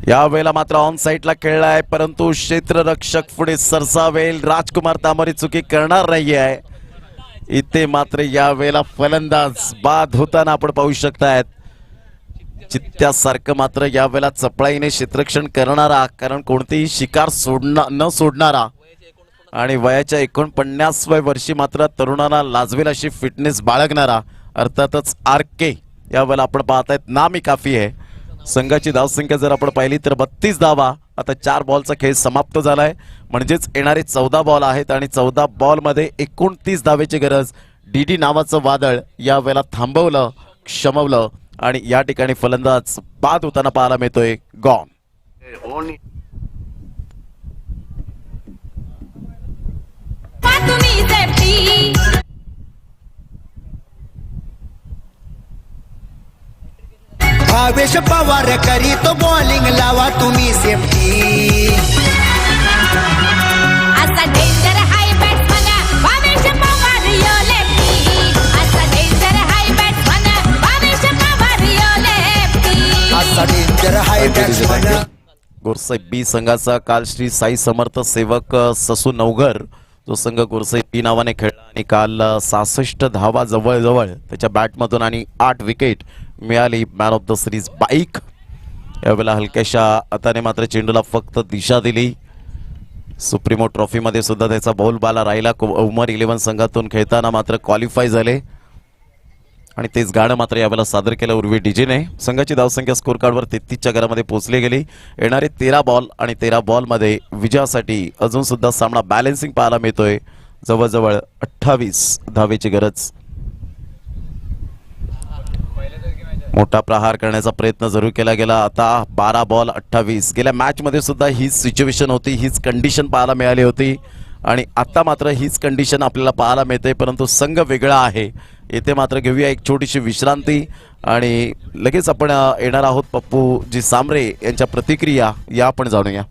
[SPEAKER 1] यावेळेला मात्र ऑन साईडला खेळलाय परंतु क्षेत्ररक्षक पुढे सरसावेल. राजकुमार तामरी चुकी करणार नाहीये. इथे मात्र यावेळेला फलंदाज बाद होताना आपण पाहू शकतायत. चित्त्यासारखं मात्र यावेळेला चपळाईने क्षेत्ररक्षण करणारा, कारण कोणतीही शिकार न सोडणारा आणि वयाच्या 49व्या वर्षी मात्र तरुणांना लाजवेल अशी फिटनेस बाळगणारा अर्थातच RK यावेळेला आपण पाहतायत नामी काफी आहे. संघाची धावसंख्या जर आपण पाहिली तर 32 धावा. आता 4 बॉलचा खेळ समाप्त झालाय म्हणजेच येणारे 14 बॉल आहेत आणि 14 बॉलमध्ये 29 धावेची गरज. डीडी नावाचं वादळ यावेळेला थांबवलं, क्षमवलं आणि या ठिकाणी फलंदाज बाद होताना पाहायला मिळतोय. गॉन.
[SPEAKER 8] भावेश पवार करी तो बॉलिंग लावा तुम्ही सेफ्टी.
[SPEAKER 9] असा डेंजर हाय बॅट्समन भावेश पवार यो लेफ्टी. असा डेंजर हाय बॅट्समन भावेश पवार यो लेफ्टी.
[SPEAKER 8] असा डेंजर हाय बॅट्समन.
[SPEAKER 1] गोरसाई बी संघाचा काल श्री साई समर्थ सेवक ससू नवघर जो संघ गोरसाई बी नावाने खेळला आणि काल 66 धावा जवळजवळ त्याच्या बॅटमधून आणि 8 विकेट मिळाली. Man of the series bike. यावेळेला हलक्याशा हाताने मात्र चेंडूला फक्त दिशा दिली. सुप्रीमो ट्रॉफीमध्ये सुद्धा त्याचा बहुलबाला राहिला. उमर 11 संघातून खेळताना मात्र क्वालिफाय झाले आणि तेच गाणं मात्र यावेळेला सादर केलं उर्वी डीजेने. संघाची धावसंख्या स्कोर कार्डवर 33च्या घरामध्ये पोहोचली गेली. येणारे 13 बॉल आणि 13 बॉलमध्ये विजयासाठी अजून सुद्धा सामना बॅलन्सिंग पाहायला मिळतोय. जवळजवळ 28 धावेची गरज. मोठा प्रहार करण्याचा प्रयत्न जरूर केला गेला. आता 12 बॉल 28. गेल्या मॅच मध्ये सुद्धा हीच सिच्युएशन होती, हीच कंडिशन पाहायला मिळाली होती आणि आता मात्र हीच कंडिशन आपल्याला पाहायला मिळते, परंतु संघ वेगळा आहे. येथे मात्र घेऊया एक छोटीशी विश्रांती आणि लगेच आपण येणार आहोत पप्पू जी सांबरे यांच्या प्रतिक्रिया या आपण जाणूया.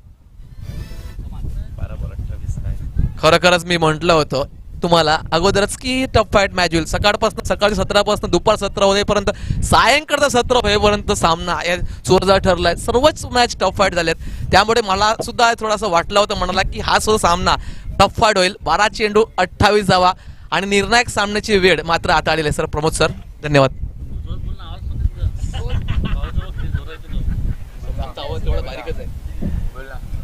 [SPEAKER 5] खरोखरच मी म्हटलं होतं तुम्हाला अगोदरच की टफ फाईट मॅच होईल. सकाळी 17 दुपार 17 होईपर्यंत सायंकाळचा 17 होईपर्यंत सामना जोरदार ठरलाय. सर्वच मॅच टफ फाईट झालेत. त्यामुळे मला सुद्धा थोडासा वाटलं होतं म्हणाला की हा सुद्धा सामना टफ फाईट होईल. 12 चेंडू 28 धावा आणि निर्णायक सामन्याची वेळ मात्र आता आलेली आहे. सर प्रमोद सर धन्यवाद.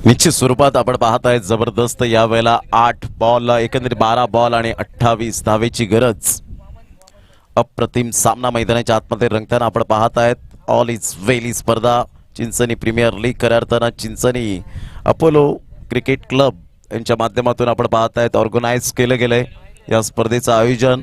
[SPEAKER 1] निश्चित स्वरूपात आपण पाहत आहेत जबरदस्त यावेळेला 8 बॉल एकंदरीत 12 बॉल आणि 28 धावेची गरज. अप्रतिम सामना मैदानाच्या आतमध्ये रंगताना आपण पाहत आहेत. ऑल इज वेल ही स्पर्धा चिंचणी प्रीमियर लीग खऱ्या अर्थानं चिंचणी अपोलो क्रिकेट क्लब यांच्या माध्यमातून आपण पाहत आहेत ऑर्गनाईज केलं गेलंय. या स्पर्धेचं आयोजन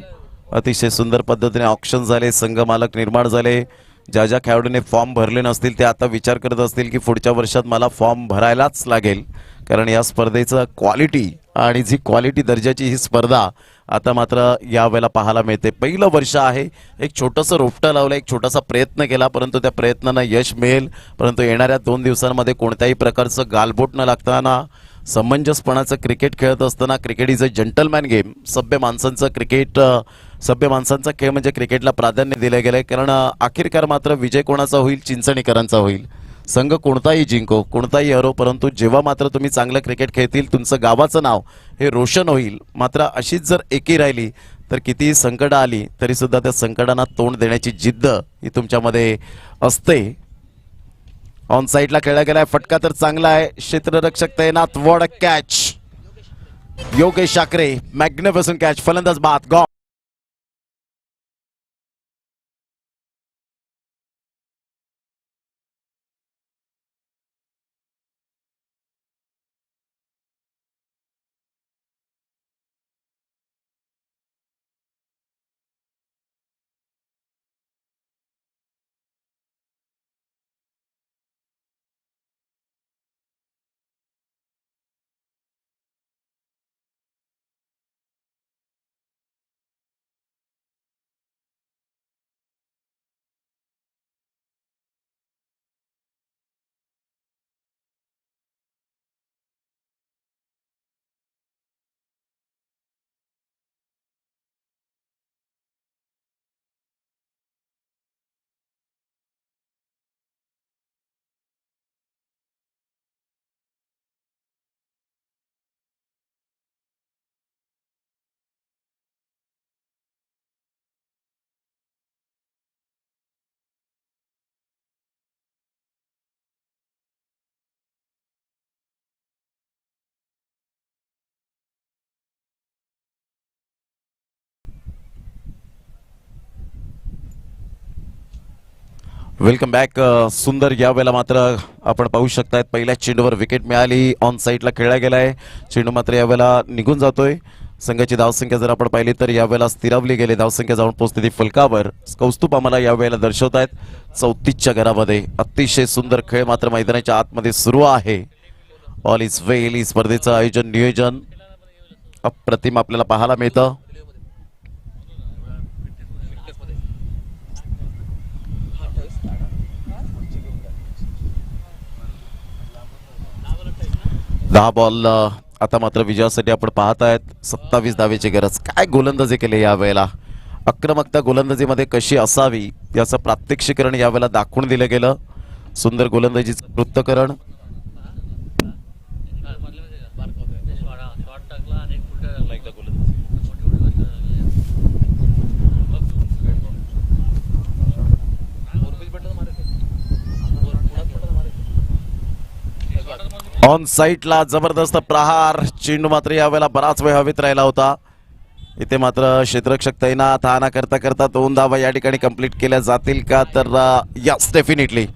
[SPEAKER 1] अतिशय सुंदर पद्धतीने ऑक्शन झाले, संघ मालक निर्माण झाले. ज्या ज्या खेळाडूने फॉर्म भरले नसतील ते आता विचार करत असतील की पुढच्या वर्षात मला फॉर्म भरायलाच लागेल, कारण या स्पर्धेचं क्वालिटी आणि जी क्वालिटी दर्जाची ही स्पर्धा आता मात्र यावेळेला पाहायला मिळते. पहिलं वर्ष आहे, एक छोटंसं रोपटं लावलं, एक छोटासा प्रयत्न केला, परंतु त्या प्रयत्नांना यश मिळेल. परंतु येणाऱ्या 2 दिवसांमध्ये कोणत्याही प्रकारचं गालबोट न लागताना समंजसपणाचं क्रिकेट खेळत असताना, cricket is a gentleman game, सभ्य माणसांचा खेळ म्हणजे क्रिकेटला प्राधान्य दिलं गेलंय. कारण अखेरकार मात्र विजय कोणाचा होईल? चिंचणीकरांचा होईल. संघ कोणताही जिंको, कोणताही हरो, परंतु जेव्हा मात्र तुम्ही चांगलं क्रिकेट खेळतील तुमचं गावाचं नाव हे रोशन होईल. मात्र अशीच जर एकी राहिली तर कितीही संकटं आली तरी सुद्धा त्या संकटांना तोंड देण्याची जिद्द ही तुमच्यामध्ये असते. ऑन साईडला खेळला गेलाय, फटका तर चांगला आहे, क्षेत्ररक्षक तैनात. What a catch, Yogesh Akre, magnificent catch, फलंदाज बाद, गॉन. Welcome back. सुंदर यावेळेला मात्र आपण पाहू शकतायत पहिल्या चेंडूवर विकेट मिळाली. ऑन साईडला खेळला गेलाय, चेंडू मात्र यावेळेला निघून जातोय. संघाची धावसंख्या जर आपण पाहिली तर यावेळेला स्थिरावली गेली, धावसंख्या जाऊन पोहोचते फलकावर. कौस्तुभ आम्हाला यावेळेला दर्शवतायत 34च्या घरामध्ये. अतिशय सुंदर खेळ मात्र मैदानाच्या आतमध्ये सुरू आहे. ऑल इज वेल ही स्पर्धेचं आयोजन नियोजन अप्रतिम आपल्याला पाहायला मिळतं. दहा बॉल आता मात्र विजयासाठी आपण पाहत आहेत. 27 धावेची गरज. काय गोलंदाजी केली यावेळेला, आक्रमकता गोलंदाजीमध्ये कशी असावी याचं प्रात्यक्षिकरण यावेळेला दाखवून दिलं गेलं. सुंदर गोलंदाजीचं वृत्तकरण. ऑन साईडला जबरदस्त प्रहार, चेंडू मात्र यावेळेला बराच वेळ हवेत राहिला होता. इथे मात्र क्षेत्ररक्षक तैनात हाना करता करता 2 धावा या ठिकाणी कंप्लीट केल्या जातील का तर यस डेफिनेटली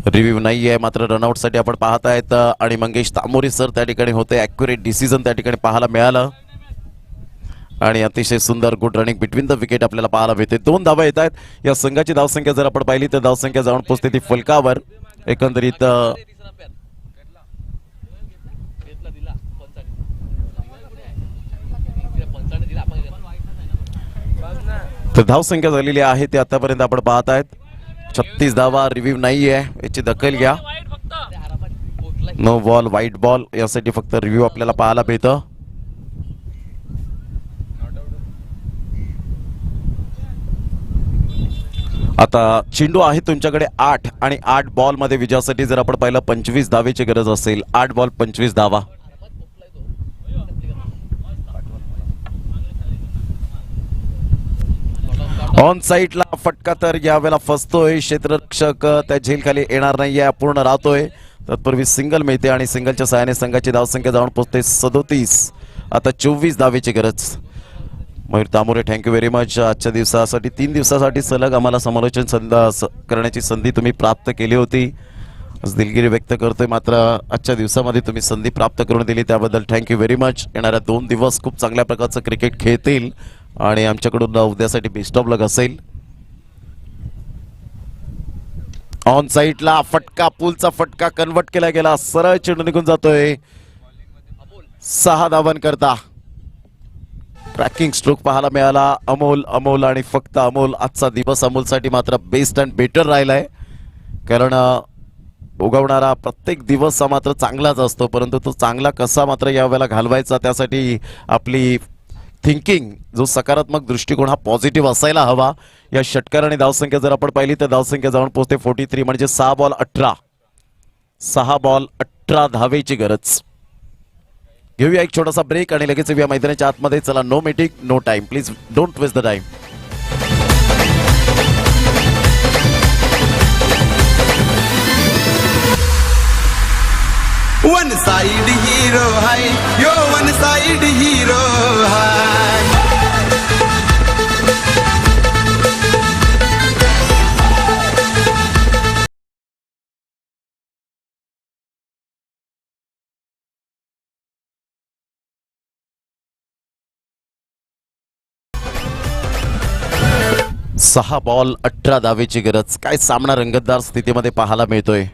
[SPEAKER 1] रिव्ह्यू नाही आहे मात्र रनआउट साठी आपण पाहत आहेत आणि मंगेश तामोरी सर त्या ठिकाणी होते ॲक्युरेट डिसिजन त्या ठिकाणी पाहायला मिळालं आणि अतिशय सुंदर good running between the wicket आपल्याला पाहायला मिळते 2 धावा येत आहेत या संघाची धावसंख्या जर आपण पाहिली तर धावसंख्या जाऊन पोहोचते ती फलकावर एकंदरीत तर धावसंख्या झालेली आहे ते आतापर्यंत आपण पाहत आहेत 36 धावा रिव्ह्यू नाही आहे याची दखल घ्या नो बॉल व्हाईट बॉल यासाठी फक्त रिव्ह्यू आपल्याला पाहायला मिळतं आता चेंडू आहे तुमच्याकडे 8 आणि 8 बॉल मध्ये विजयासाठी जर आपण पाहिलं 25 धावेची गरज असेल 8 बॉल 25 धावा ऑन साईडला फटका तर यावेळेला फसतोय क्षेत्ररक्षक त्या झेल खाली येणार नाहीये अपूर्ण राहतोय तत्पूर्वी सिंगल मिळते आणि सिंगलच्या सहाय्याने संघाची धावसंख्या जाऊन पोहोचते 37 आता 24 धावेची गरज मयूर तामोरे थँक्यू व्हेरी मच आजच्या दिवसासाठी 3 दिवसासाठी सलग आम्हाला समालोचन करण्याची संधी तुम्ही प्राप्त केली होती दिलगिरी व्यक्त करतोय मात्र आजच्या दिवसामध्ये तुम्ही संधी प्राप्त करून दिली त्याबद्दल थँक्यू व्हेरी मच येणाऱ्या 2 दिवस खूप चांगल्या प्रकारचं क्रिकेट खेळतील आणि आमच्याकडून उद्यासाठी बेस्ट ऑफ लक असेल ऑन साईडला फटका पुलचा फटका कन्वर्ट केला गेला सरळ चेंडू निघून जातोय 6 धावन करता ट्रॅकिंग स्ट्रोक पाहायला मिळाला अमोल आणि फक्त अमोल आजचा दिवस अमोलसाठी मात्र बेस्ट अँड बेटर राहिलाय कारण उगवणारा प्रत्येक दिवस हा मात्र चांगलाच असतो परंतु तो चांगला कसा मात्र यावेळेला घालवायचा त्यासाठी आपली थिंकिंग जो सकारात्मक दृष्टिकोन हा पॉझिटिव्ह असायला हवा या षटकाराने धावसंख्या जर आपण पाहिली तर धावसंख्या जाऊन पोहोचते 43 म्हणजे 6 बॉल 18 धावेची गरज घेऊया एक छोटासा ब्रेक आणि लगेच येऊया मैदानाच्या आतमध्ये चला no meeting no time please don't waste the time
[SPEAKER 8] one side hero है यो वन साइड हीरो है
[SPEAKER 1] सहा बॉल 18 धावेची गरज काय सामना रंगतदार स्थितीमध्ये पाहायला मिळतोय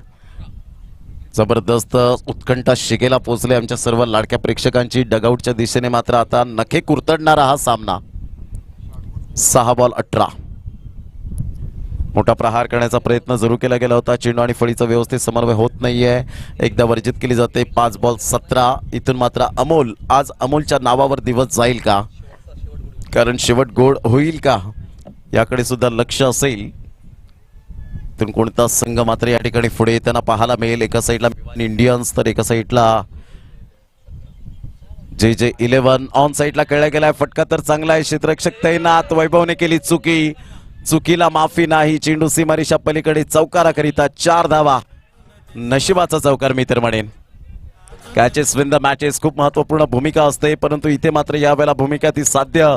[SPEAKER 1] जबरदस्त उत्कंठा शिगेला पोहोचले आमच्या सर्व लाडक्या प्रेक्षकांची डगआउटच्या दिशेने मात्र आता नखे कुरतडणारा हा सामना 6 बॉल 18 मोठा प्रहार करण्याचा प्रयत्न जरूर केला गेला होता चेंडू आणि फळीचा व्यवस्थित समन्वय होत नाहीये एकदा वर्जित केली जाते 5 बॉल 17 इथून मात्र अमोल आज अमोलच्या नावावर दिवस जाईल का कारण शेवट गोड होईल का याकडे सुद्धा लक्ष असेल तर कोणता संघ मात्र या ठिकाणी पुढे येताना पाहायला मिळेल एका साईडला इंडियन्स तर एका साईडला JJ11 ऑन साईडला खेळला गेलाय फटका तर चांगला आहे क्षेत्ररक्षक तैनात वैभवने केली चुकीला माफी नाही चेंडू सीमारेषा पलीकडे चौकारा करिता 4 धावा नशिबाचा चौकार मी तर म्हणेन कॅचेस विन द मॅचेस खूप महत्वपूर्ण भूमिका असते परंतु इथे मात्र यावेळेला भूमिका ती साध्य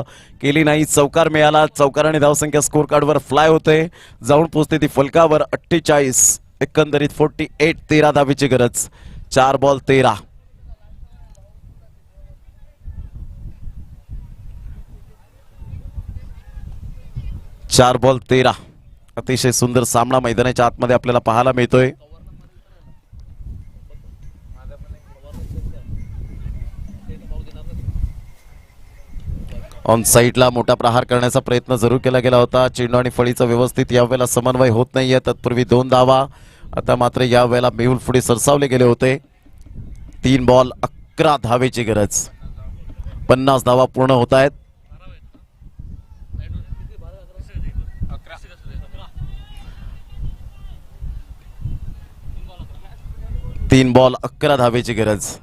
[SPEAKER 1] केली नाही चौकार मिळाला चौकाराने धावसंख्या स्कोर कार्डवर फ्लाय होते जाऊन पोहोचते ती फलकावर 48 एकंदरीत 48 13 धावेची गरज 4 बॉल 13 4 बॉल 13 अतिशय सुंदर सामना मैदानाच्या आतमध्ये आपल्याला पाहायला मिळतोय ऑन साईडला मोठा प्रहार करण्याचा प्रयत्न जरूर केला गेला होता चेंडू आणि फळीचा व्यवस्थित यावेळेला समन्वय होत नाहीये तत्पूर्वी 2 धावा आता मात्र यावेळेला मेहुल पुढे सरसावले गेले होते 3 बॉल 11 धावेची गरज 50 धावा पूर्ण होत आहेत तीन बॉल 11 धावेची गरज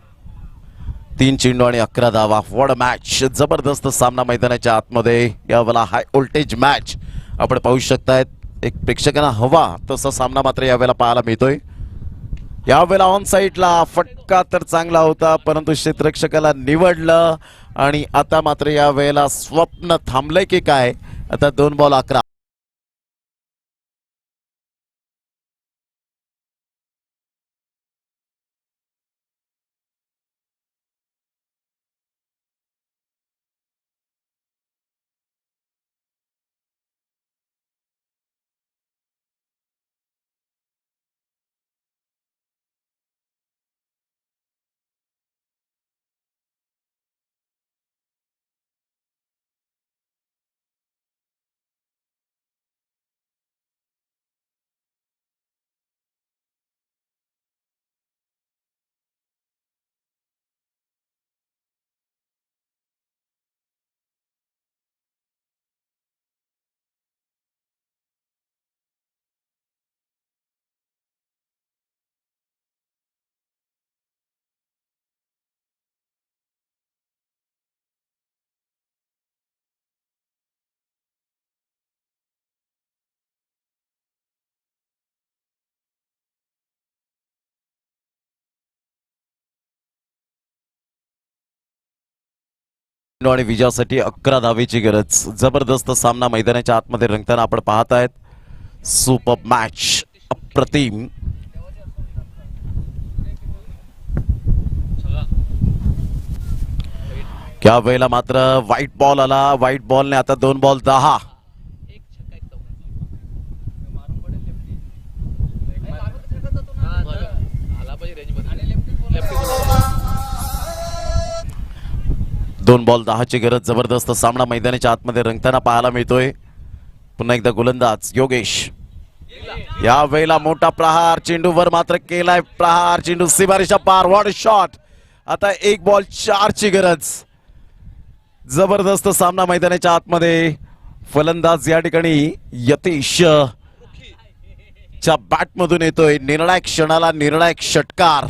[SPEAKER 1] 3 चेंडू आणि 11 धावा व्हॉट अ मॅच जबरदस्त सामना मैदानाच्या आतमध्ये यावेळेला हाय व्होल्टेज मॅच आपण पाहू शकतायत एक प्रेक्षकांना हवा तसा सामना मात्र यावेळेला पाहायला मिळतोय यावेळेला ऑन साईडला फटका तर चांगला होता, परंतु क्षेत्ररक्षकाला निवडलं आणि आता मात्र या वेळेला स्वप्न थांबलंय की काय. आता 2 बॉल 11. आणि विजयासाठी 11 धावेची गरज. जबरदस्त सामना मैदानाच्या आतमध्ये रंगताना आपण पाहत आहेत. सुपर मॅच, अप्रतिम. या वेळेला मात्र व्हाईट बॉल आला. व्हाईट बॉलने आता 2 बॉल 10. दोन बॉल 10ची गरज. जबरदस्त सामना मैदानाच्या आतमध्ये रंगताना पाहायला मिळतोय. पुन्हा एकदा गोलंदाज योगेश. या वेळेला मोठा प्रहार चेंडूवर मात्र केलाय प्रहार. चेंडू सीमारेषा पार. What shot. आता 1 बॉल 4ची गरज. जबरदस्त सामना मैदानाच्या आतमध्ये. फलंदाज या ठिकाणी यतीश च्या बॅट मधून येतोय. निर्णायक क्षणाला निर्णायक षटकार.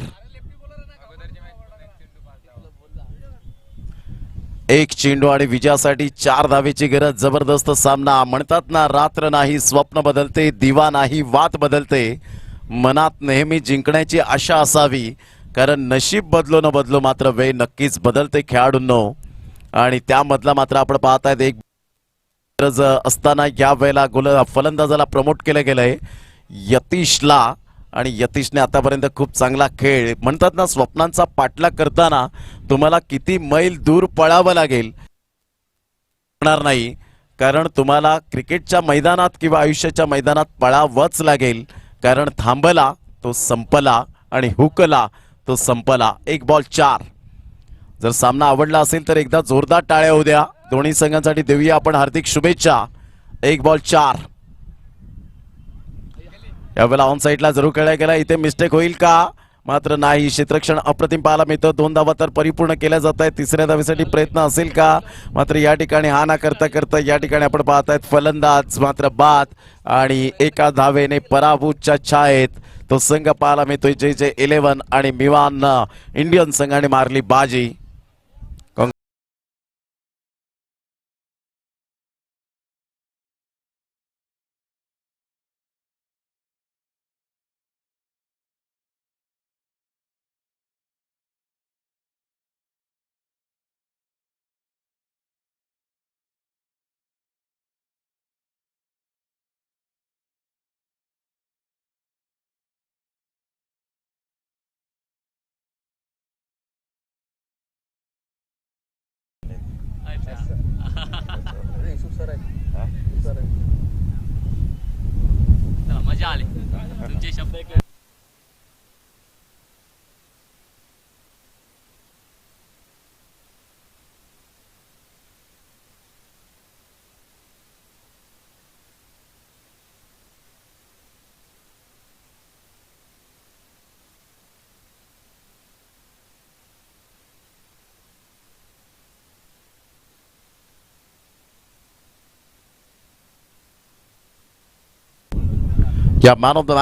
[SPEAKER 1] 1 चेंडू आणि विजयासाठी 4 धावेची गरज. जबरदस्त सामना. म्हणतात ना, रात्र नाही स्वप्न बदलते, दिवा नाही वात बदलते. मनात नेहमी जिंकण्याची आशा असावी, कारण नशीब बदलो न बदलो मात्र वेळ नक्कीच बदलते खेळाडूंनो. आणि त्यामधला मात्र आपण पाहतायत एक गरज असताना या वेळेला फलंदाजाला प्रमोट केलं गेलंय यतीशला. आणि यतीशने आतापर्यंत खूप चांगला खेळ. म्हणतात ना, स्वप्नांचा पाठलाग करताना तुम्हाला किती मैल दूर पळावं लागेल होणार नाही, कारण तुम्हाला क्रिकेटच्या मैदानात किंवा आयुष्याच्या मैदानात पळावंच लागेल. कारण थांबला तो संपला आणि हुकला तो संपला. 1 बॉल 4. जर सामना आवडला असेल तर एकदा जोरदार टाळ्या होऊ द्या. दोन्ही संघांसाठी देऊया आपण हार्दिक शुभेच्छा. 1 बॉल 4. यावेळेला ऑन साईडला जरूर खेळला गेला. इथे मिस्टेक होईल का? मात्र नाही. क्षेत्ररक्षण अप्रतिम पाहायला मिळतं. 2 धावा तर परिपूर्ण केल्या जात आहेत. 3ऱ्या धावेसाठी प्रयत्न असेल का? मात्र या ठिकाणी हा ना करता करता या ठिकाणी आपण पाहतायत फलंदाज मात्र बाद. आणि 1 धावेने पराभूतच्या छायेत तो संघ पाहायला मिळतोय. JJ11 आणि मिवान इंडियन संघाने मारली बाजी.
[SPEAKER 2] मजा आली तुमचे शब्द.
[SPEAKER 1] Yeah, man of the match.